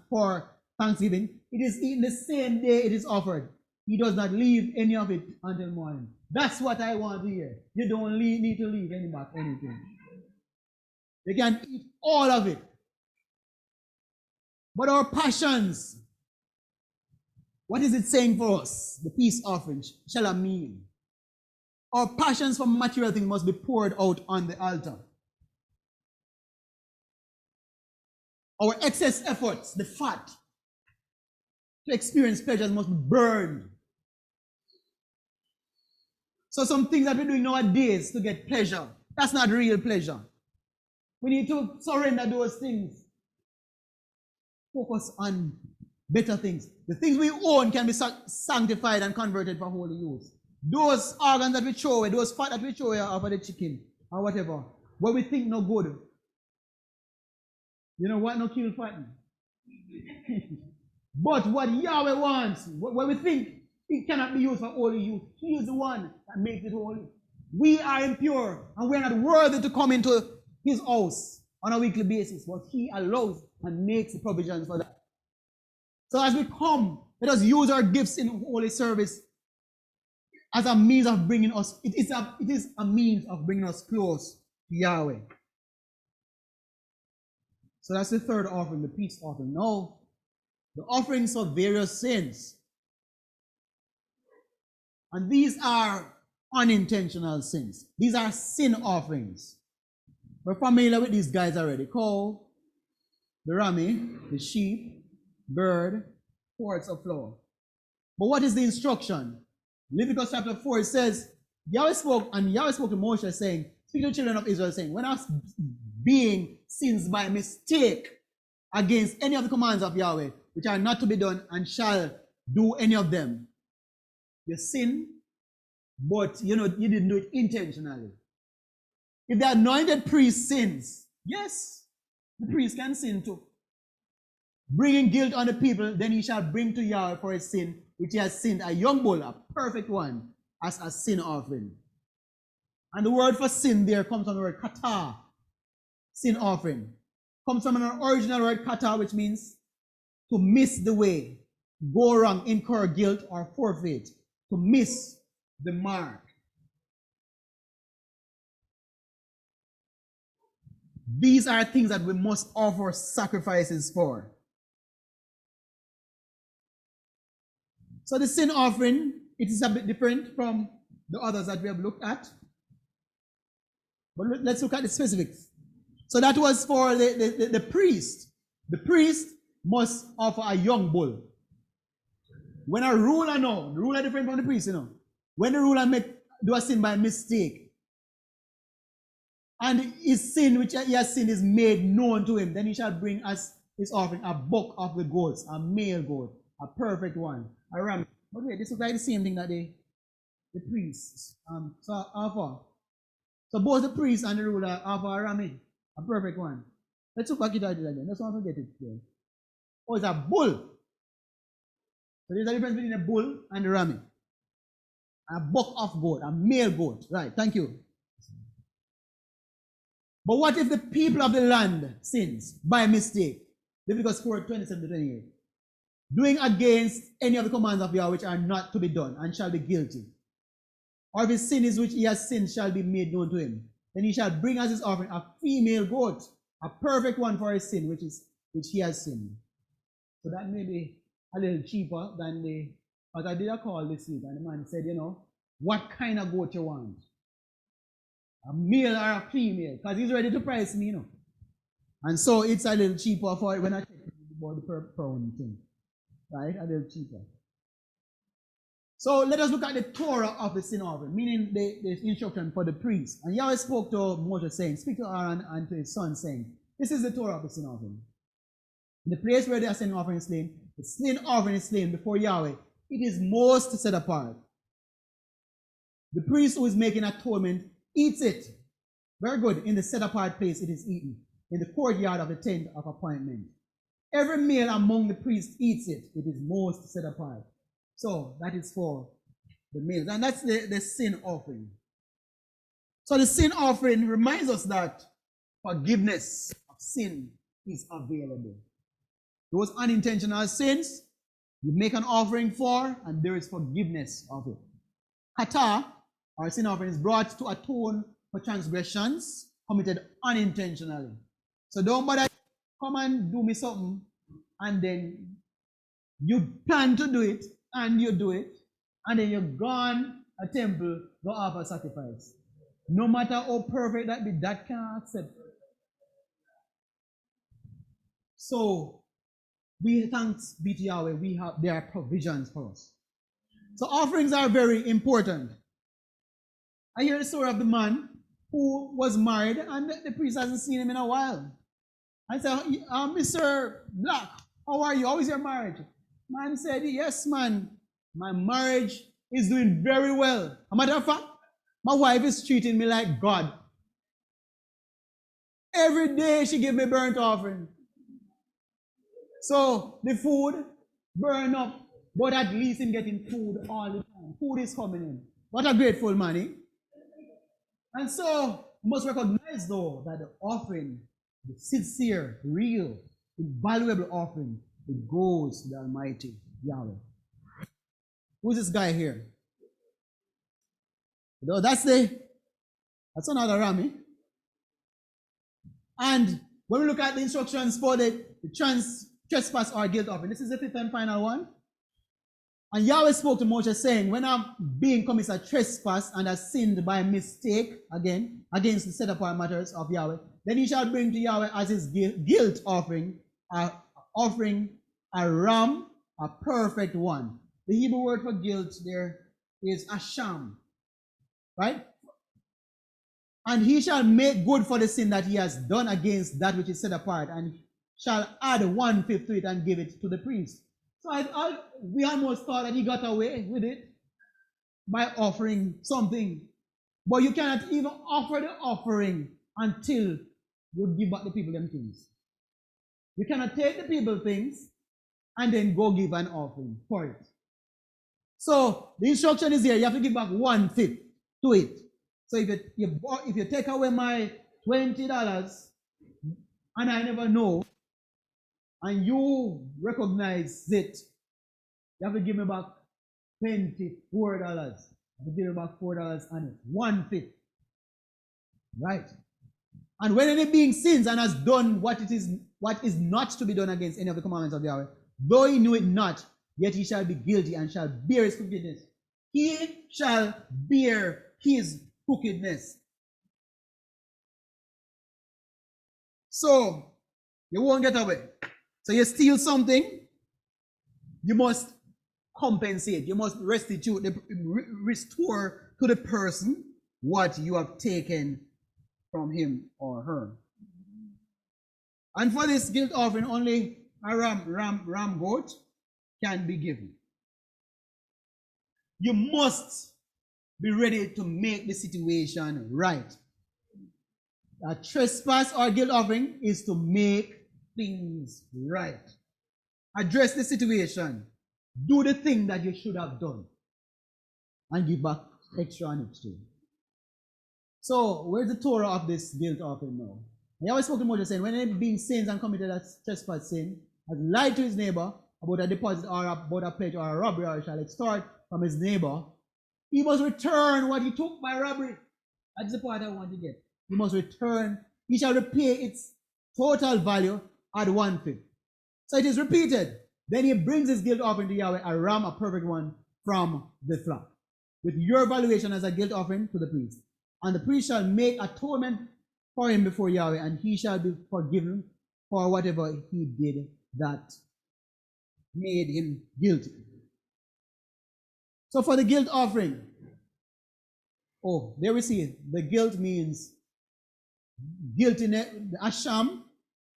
for thanksgiving, it is eaten the same day it is offered. He does not leave any of it until morning. That's what I want to hear. You don't need to leave anything. You can eat all of it. But our passions, what is it saying for us? The peace offering, shall I mean? Our passions for material things must be poured out on the altar. Our excess efforts, the fat, to experience pleasures must be burned. So some things that we're doing nowadays to get pleasure, that's not real pleasure. We need to surrender those things. Focus on better things. The things we own can be sanctified and converted for holy use. Those organs that we throw away, those fat that we throw away off of the chicken or whatever, what we think no good. You know what? No kill fatting. But what Yahweh wants, what we think it cannot be used for holy use, He is the one that makes it holy. We are impure and we are not worthy to come into His house on a weekly basis, but He allows and makes the provisions for that. So as we come, let us use our gifts in holy service as a means of bringing us, it is a means of bringing us close to Yahweh. So that's the third offering, the peace offering. Now, the offerings for various sins. And these are unintentional sins. These are sin offerings. We're familiar with these guys already. Cow, the rammy, the sheep, bird, quarts of flour. But what is the instruction? Leviticus chapter 4, it says, Yahweh spoke to Moshe saying, speak to the children of Israel saying, when us being sins by mistake against any of the commands of Yahweh, which are not to be done and shall do any of them. You sin, but you didn't do it intentionally. If the anointed priest sins, yes, the priest can sin too. Bringing guilt on the people, then he shall bring to Yahweh for his sin, which he has sinned, a young bull, a perfect one, as a sin offering. And the word for sin there comes from the word kata, sin offering. Comes from an original word kata, which means to miss the way, go wrong, incur guilt, or forfeit, to miss the mark. These are things that we must offer sacrifices for. So the sin offering, it is a bit different from the others that we have looked at. But let's look at the specifics. So that was for the priest. The priest must offer a young bull. When a ruler the ruler different from the priest, When the ruler do a sin by mistake, and his sin which he has sinned is made known to him, then he shall bring as his offering a buck of the goats, a male goat, a perfect one, a ram. But wait, this is like the same thing that the priests offer. So both the priest and the ruler offer a ram, a perfect one. Let's look back at it again. Let's not forget it again. Oh, it's a bull. So there's a difference between a bull and a ram. A buck of goat, a male goat. Right, thank you. But what if the people of the land sins by mistake? Leviticus 4:27-28. Doing against any of the commands of Yahweh which are not to be done and shall be guilty. Or if his sin is which he has sinned shall be made known to him. Then he shall bring as his offering a female goat, a perfect one for his sin which he has sinned. So that may be a little cheaper than but I did a call this week and the man said, what kind of goat you want? A male or a female? Because he's ready to price me, And so it's a little cheaper for it when I check about the per pound thing. Right? A little cheaper. So let us look at the Torah of the sin offering, meaning the instruction for the priest. And Yahweh spoke to Moses saying, speak to Aaron and to his son saying, this is the Torah of the sin offering. In the place where the sin offering is slain, the sin offering is slain before Yahweh. It is most set apart. The priest who is making atonement eats it. Very good. In the set apart place it is eaten. In the courtyard of the tent of appointment. Every male among the priests eats it. It is most set apart. So that is for the males. And that's the sin offering. So the sin offering reminds us that forgiveness of sin is available. Those unintentional sins, you make an offering for, and there is forgiveness of it. Kata, or sin offering, is brought to atone for transgressions committed unintentionally. So don't bother come and do me something, and then you plan to do it, and you do it, and then you're gone a temple, go offer sacrifice. No matter how perfect that be, that can't accept. So, we thanks be to Yahweh, there are provisions for us. So offerings are very important. I hear the story of the man who was married and the priest hasn't seen him in a while. I said, Mr. Black, how are you? How is your marriage? Man said, yes, man, my marriage is doing very well. A matter of fact, my wife is treating me like God. Every day she gives me burnt offering. So the food burn up, but at least I'm getting food all the time. Food is coming in. What a grateful man, eh? And so you must recognize though that the offering, the sincere, real, invaluable offering, it goes to the Almighty Yahweh. Who's this guy here? That's another Rami. And when we look at the instructions for the trespass or guilt offering, this is the fifth and final one. And Yahweh spoke to Moses saying, when a being commits a trespass and has sinned by mistake, again, against the set apart matters of Yahweh, then he shall bring to Yahweh as his guilt offering a ram, a perfect one. The Hebrew word for guilt there is asham, right? And he shall make good for the sin that he has done against that which is set apart, and shall add 1/5 to it and give it to the priest. So we almost thought that he got away with it by offering something. But you cannot even offer the offering until you give back the people them things. You cannot take the people things and then go give an offering for it. So the instruction is here. You have to give back 1/5 to it. So if you take away my $20 and I never know, and you recognize it, you have to give me back $24. You have to give me back $4 on it. 1/5. Right? And when any being sins and has done what is not to be done against any of the commandments of Yahweh, though he knew it not, yet he shall be guilty and shall bear his wickedness. He shall bear his wickedness. So, you won't get away. So you steal something, you must compensate. You must restore to the person what you have taken from him or her. And for this guilt offering, only a ram goat can be given. You must be ready to make the situation right. A trespass or guilt offering is to make things right. Address the situation. Do the thing that you should have done. And give back extra on it too. So, where's the Torah of this guilt offering now? I always spoke to Moses saying, when any being sins and committed a trespass sin, has lied to his neighbor about a deposit or about a pledge or a robbery, or shall extort from his neighbor, he must return what he took by robbery. That's the part I want to get. He must return. He shall repay its total value at 1/5. So it is repeated. Then he brings his guilt offering to Yahweh, a ram, a perfect one, from the flock, with your valuation as a guilt offering to the priest. And the priest shall make atonement for him before Yahweh, and he shall be forgiven for whatever he did that made him guilty. So for the guilt offering, oh, there we see it. The guilt means guilt in the asham,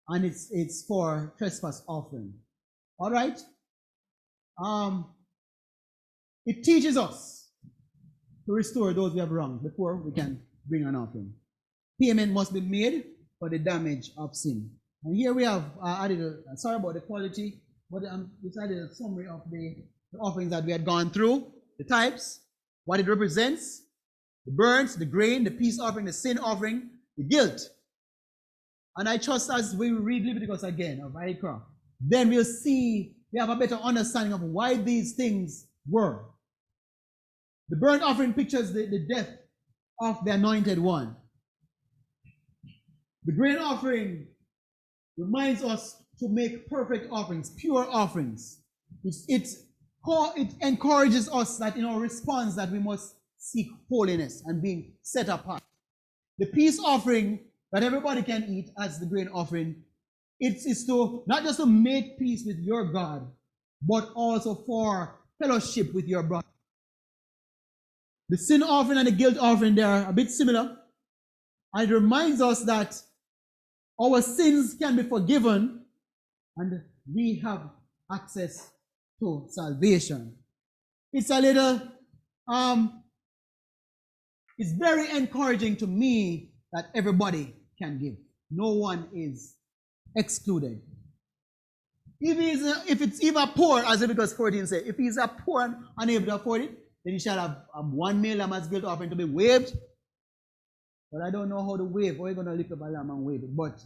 and it's for trespass offering. All right? It teaches us to restore those we have wronged before we can bring an offering. Payment must be made for the damage of sin. And here we have added, sorry about the quality, but we added a summary of the offerings that we had gone through, the types, what it represents, the burnt, the grain, the peace offering, the sin offering, the guilt. And I trust as we read Leviticus again, of Vayikra, then we'll see, we have a better understanding of why these things were. The burnt offering pictures the death of the anointed one. The grain offering reminds us to make perfect offerings, pure offerings. It encourages us that in our response that we must seek holiness and being set apart. The peace offering that everybody can eat as the grain offering, it's to not just to make peace with your God, but also for fellowship with your brother. The sin offering and the guilt offering, they are a bit similar. And it reminds us that our sins can be forgiven and we have access to salvation. It's a little, it's very encouraging to me that everybody can give. No one is excluded. If it's even poor, as Leviticus 14 says, if he's a poor and unable to afford it, then he shall have 1 male lamb as guilt offering to be waived. But I don't know how to waive, or you're going to lift up a lamb and waive it. But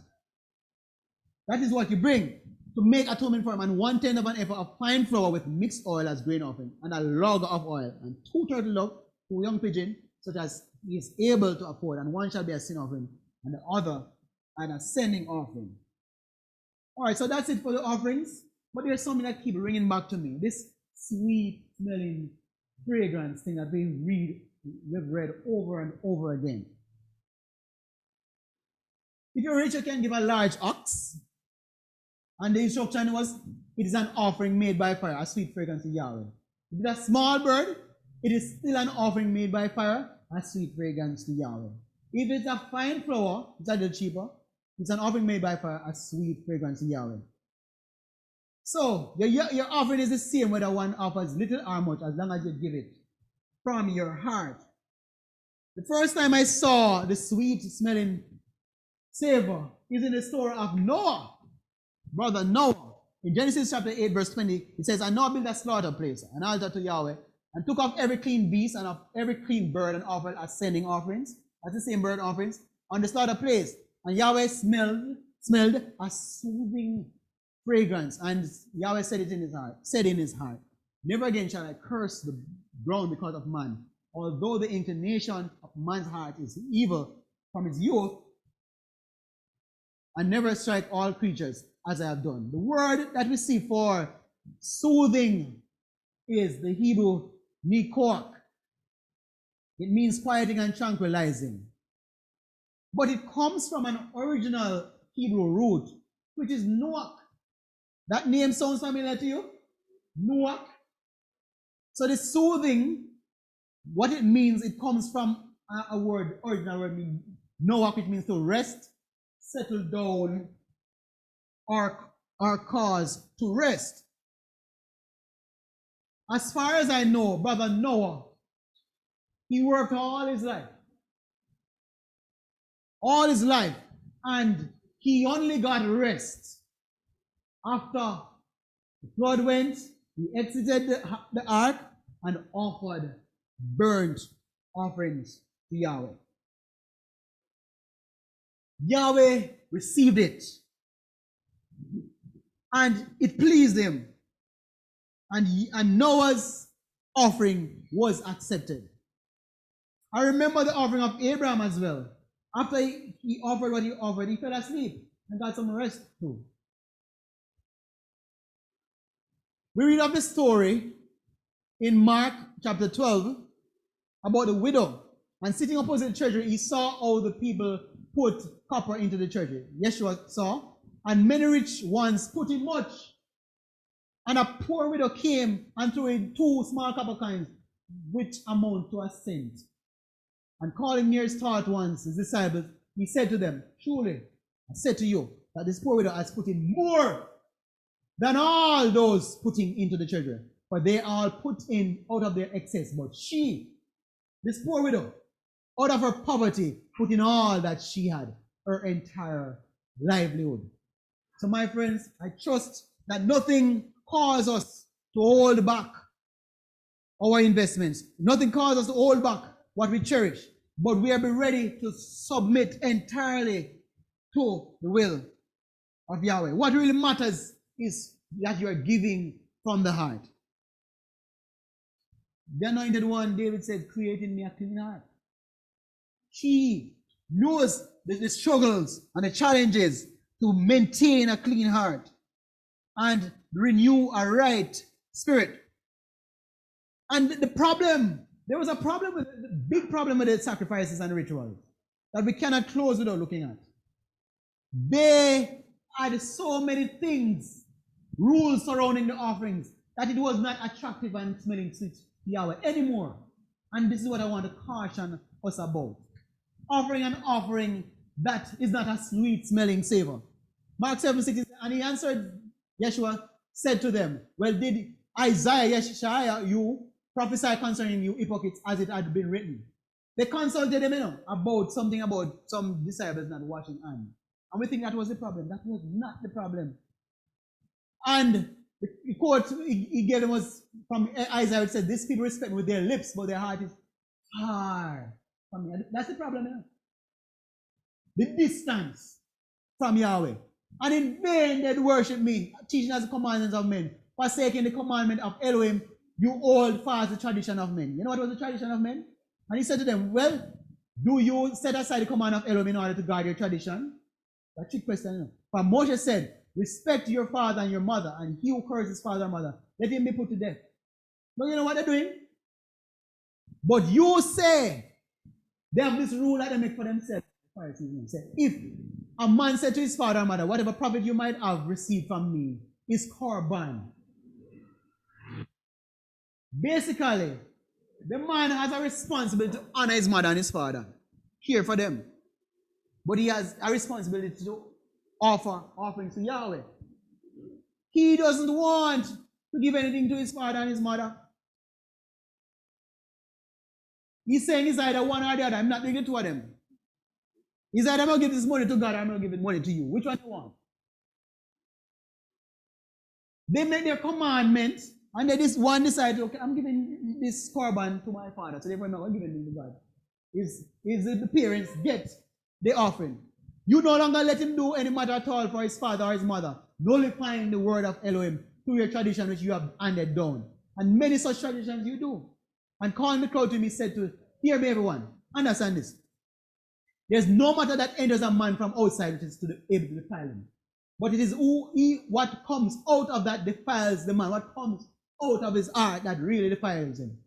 that is what you bring to make atonement for him. And 1/10 of an ephah of fine flour with mixed oil as grain offering, and a log of oil, and 2 turtle doves, 2 young pigeons, such as he is able to afford. And one shall be a sin offering, and the other an ascending offering. All right, so that's it for the offerings. But there's something that keeps ringing back to me. This sweet smelling fragrance thing that we've read over and over again. If you're rich, you can give a large ox. And the instruction was, it is an offering made by fire, a sweet fragrance to Yahweh. If it's a small bird, it is still an offering made by fire, a sweet fragrance to Yahweh. If it's a fine flour, it's a little cheaper. It's an offering made by fire, a sweet fragrance to Yahweh. So, your offering is the same whether one offers little or much, as long as you give it from your heart. The first time I saw the sweet smelling savor is in the story of Noah, brother Noah. In Genesis chapter 8, verse 20, it says, "And Noah built a slaughter place, an altar to Yahweh, and took off every clean beast and of every clean bird and offered ascending offerings," that's the same bird offerings, "on the slaughter place. And Yahweh smelled a soothing fragrance." And Yahweh said in his heart, "Never again shall I curse the ground because of man. Although the inclination of man's heart is evil from his youth, and never strike all creatures as I have done." The word that we see for soothing is the Hebrew nikok. It means quieting and tranquilizing. But it comes from an original Hebrew root, which is Noach. That name sounds familiar to you? Noach. So the soothing, what it means, it comes from a word, original word, means Noach, which means to rest, settle down, or cause to rest. As far as I know, brother Noah, he worked all his life. All his life. And he only got rest after the flood went. He exited the ark and offered burnt offerings to Yahweh. Yahweh received it. And it pleased him. And Noah's offering was accepted. I remember the offering of Abraham as well. After he offered what he offered, he fell asleep and got some rest too. We read of the story in Mark chapter 12 about the widow. And sitting opposite the treasury, he saw how the people put copper into the treasury. Yeshua saw, and many rich ones put in much. And a poor widow came and threw in 2 small copper coins. which amount to a cent. And calling near his taught ones, his disciples, he said to them, truly, I said to you, that this poor widow has put in more than all those putting into the treasury. For they all put in out of their excess. But she, this poor widow, out of her poverty, put in all that she had, her entire livelihood. So my friends, I trust that nothing causes us to hold back our investments. Nothing causes us to hold back what we cherish. But we are ready to submit entirely to the will of Yahweh. What really matters is that you are giving from the heart. The anointed one, David said, create in me a clean heart. He knows the struggles and the challenges to maintain a clean heart and renew a right spirit. And the problem, there was a problem, a big problem with the sacrifices and rituals that we cannot close without looking at. They had so many things, rules surrounding the offerings, that it was not attractive and smelling sweet to Yahweh anymore. And this is what I want to caution us about. Offering an offering that is not a sweet smelling savor. Mark 7:6, and he answered, Yeshua said to them, well, did Isaiah, Yeshua, you prophesy concerning you hypocrites as it had been written? They consulted him, about something about some disciples not washing hands. And we think that was the problem. That was not the problem. And the quote he gave them was from Isaiah. It said, these people respect me with their lips, but their heart is far from me. That's the problem. The distance from Yahweh. And in vain they worship me, teaching as the commandments of men. Forsaking the commandment of Elohim, you hold fast the tradition of men. You know what was the tradition of men? And he said to them, well, do you set aside the command of Elohim in order to guard your tradition? That's a trick question. For Moshe said, respect your father and your mother, and he who curses his father and mother, let him be put to death. But you know what they're doing? But you say, they have this rule that they make for themselves. Say, if a man said to his father and mother, whatever profit you might have received from me is korban. Basically, the man has a responsibility to honor his mother and his father, care for them. But he has a responsibility to offer offerings to Yahweh. He doesn't want to give anything to his father and his mother. He's saying it's either one or the other. I'm not doing it to them. He's either I'm going to give this money to God or I'm going to give it money to you. Which one do you want? They make their commandment and then this one decides, okay, I'm giving this korban to my father. So therefore I'm not going to give anything to God. Is the parents get the offering. You no longer let him do any matter at all for his father or his mother, nullifying the word of Elohim through your tradition which you have handed down. And many such traditions you do. And calling the crowd to me said to, hear me everyone, understand this. There's no matter that enters a man from outside which is able to defile him. But it is what comes out of that defiles the man, what comes out of his heart that really defiles him.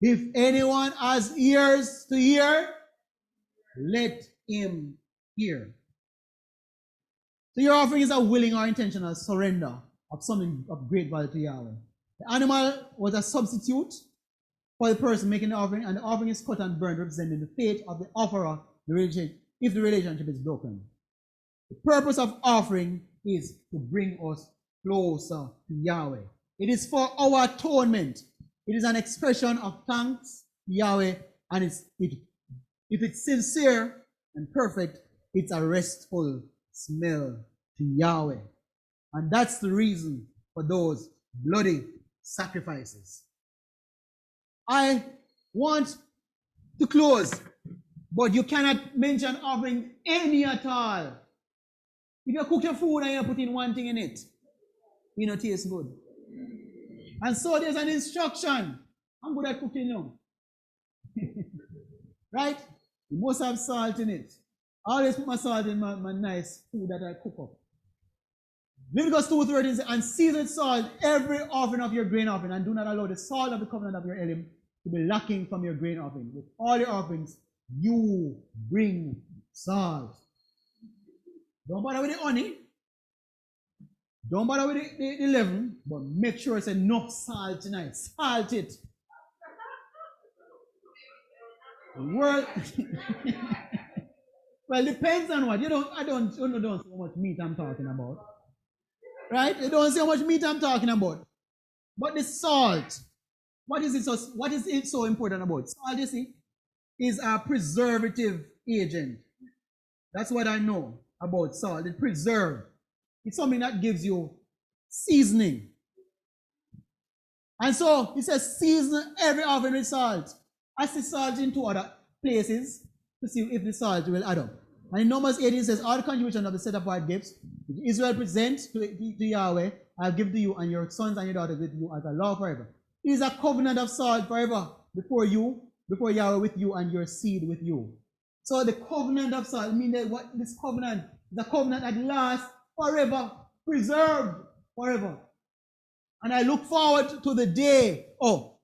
If anyone has ears to hear, let him hear. So your offering is a willing or intentional surrender of something of great value to Yahweh. The animal was a substitute for the person making the offering, and the offering is cut and burned, representing the fate of the offerer if the relationship is broken. The purpose of offering is to bring us closer to Yahweh. It is for our atonement. It is an expression of thanks to Yahweh, and if it's sincere and perfect, it's a restful smell to Yahweh. And that's the reason for those bloody sacrifices. I want to close, but you cannot mention offering any at all. If you cook your food and you put in one thing in it, it don't taste good. And so there's an instruction. I'm good at cooking now. Right? You must have salt in it. I always put my salt in my nice food that I cook up. Leviticus 2:13 says, and season salt every offering of your grain offering, and do not allow the salt of the covenant of your Elim to be lacking from your grain offering. With all your offerings, you bring salt. Don't bother with the honey. Don't bother with the leaven, but make sure it's enough salt tonight. Salt it. The world. Well, depends on what. You don't see how much meat I'm talking about. Right? You don't see how much meat I'm talking about. But the salt, what is it so important about? Salt, you see, is a preservative agent. That's what I know about salt. It preserves. It's something that gives you seasoning. And so he says, season every offering with salt. I see salt in two other places to see if the salt will add up. And in Numbers 18 says, all the contribution of the set apart gifts which Israel presents to Yahweh, I'll give to you and your sons and your daughters with you as a law forever. It is a covenant of salt forever before Yahweh with you and your seed with you. So the covenant of salt, I mean that what this covenant is a covenant that lasts forever, preserved forever. And I look forward to the day. Oh,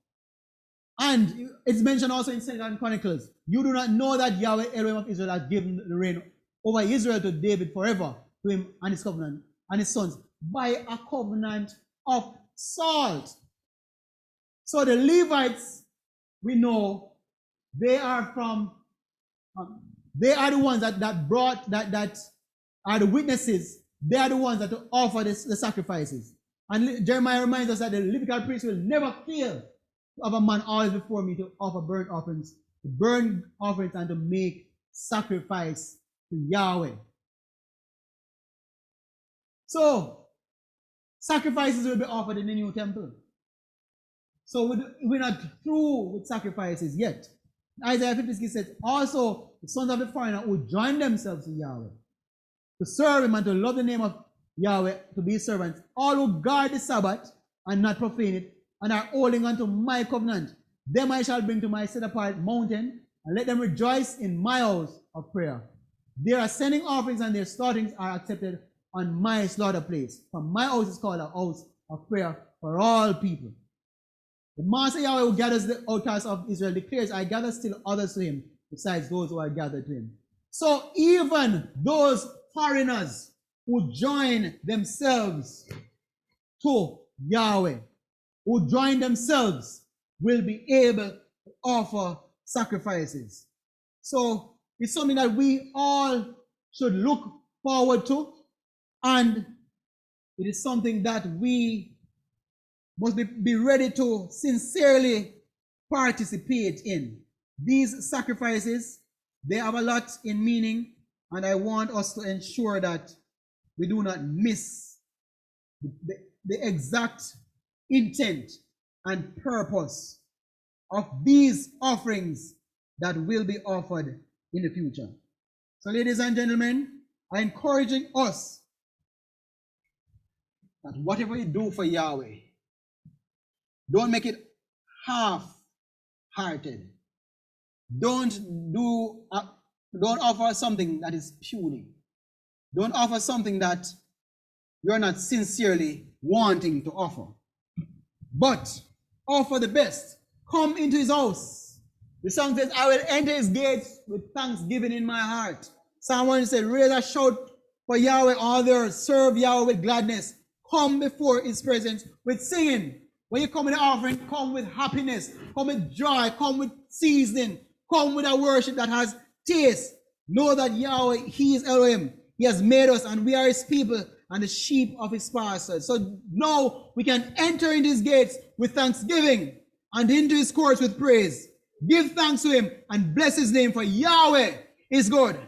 and it's mentioned also in 2 Chronicles. You do not know that Yahweh Elohim of Israel has given the reign over Israel to David forever, to him and his covenant and his sons, by a covenant of salt. So the Levites, we know, they are the ones that brought, that are the witnesses. They are the ones that offer the sacrifices. And Jeremiah reminds us that the Levitical priest will never fail to have a man always before me to offer burnt offerings, and to make sacrifice to Yahweh. So, sacrifices will be offered in the new temple. So we're not through with sacrifices yet. Isaiah 56 says, also the sons of the foreigner who join themselves to Yahweh, to serve him and to love the name of Yahweh, to be servants, all who guard the Sabbath and not profane it, and are holding unto my covenant, them I shall bring to my set apart mountain, and let them rejoice in my house of prayer. Their ascending offerings and their slaughterings are accepted on my slaughter place. For my house is called a house of prayer for all people. The Master Yahweh who gathers the outcasts of Israel declares, I gather still others to him, besides those who are gathered to him. So even those foreigners who join themselves to Yahweh, who join themselves, will be able to offer sacrifices. So it's something that we all should look forward to, and it is something that we must be ready to sincerely participate in. These sacrifices, they have a lot in meaning, and I want us to ensure that we do not miss the exact intent and purpose of these offerings that will be offered in the future. So ladies and gentlemen, I'm encouraging us that whatever you do for Yahweh, don't make it half-hearted. Don't offer something that is puny. Don't offer something that you're not sincerely wanting to offer. But offer the best. Come into his house. The song says, I will enter his gates with thanksgiving in my heart. Psalm 1 said, raise a shout for Yahweh, others, serve Yahweh with gladness. Come before his presence with singing. When you come in the offering, come with happiness, come with joy, come with seasoning, come with a worship that has taste. Know that Yahweh, he is Elohim. He has made us and we are his people and the sheep of his pasture. So now we can enter into his gates with thanksgiving and into his courts with praise. Give thanks to him and bless his name, for Yahweh is good.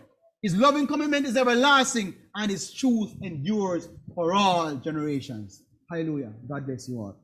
His loving commitment is everlasting and his truth endures for all generations. Hallelujah. God bless you all.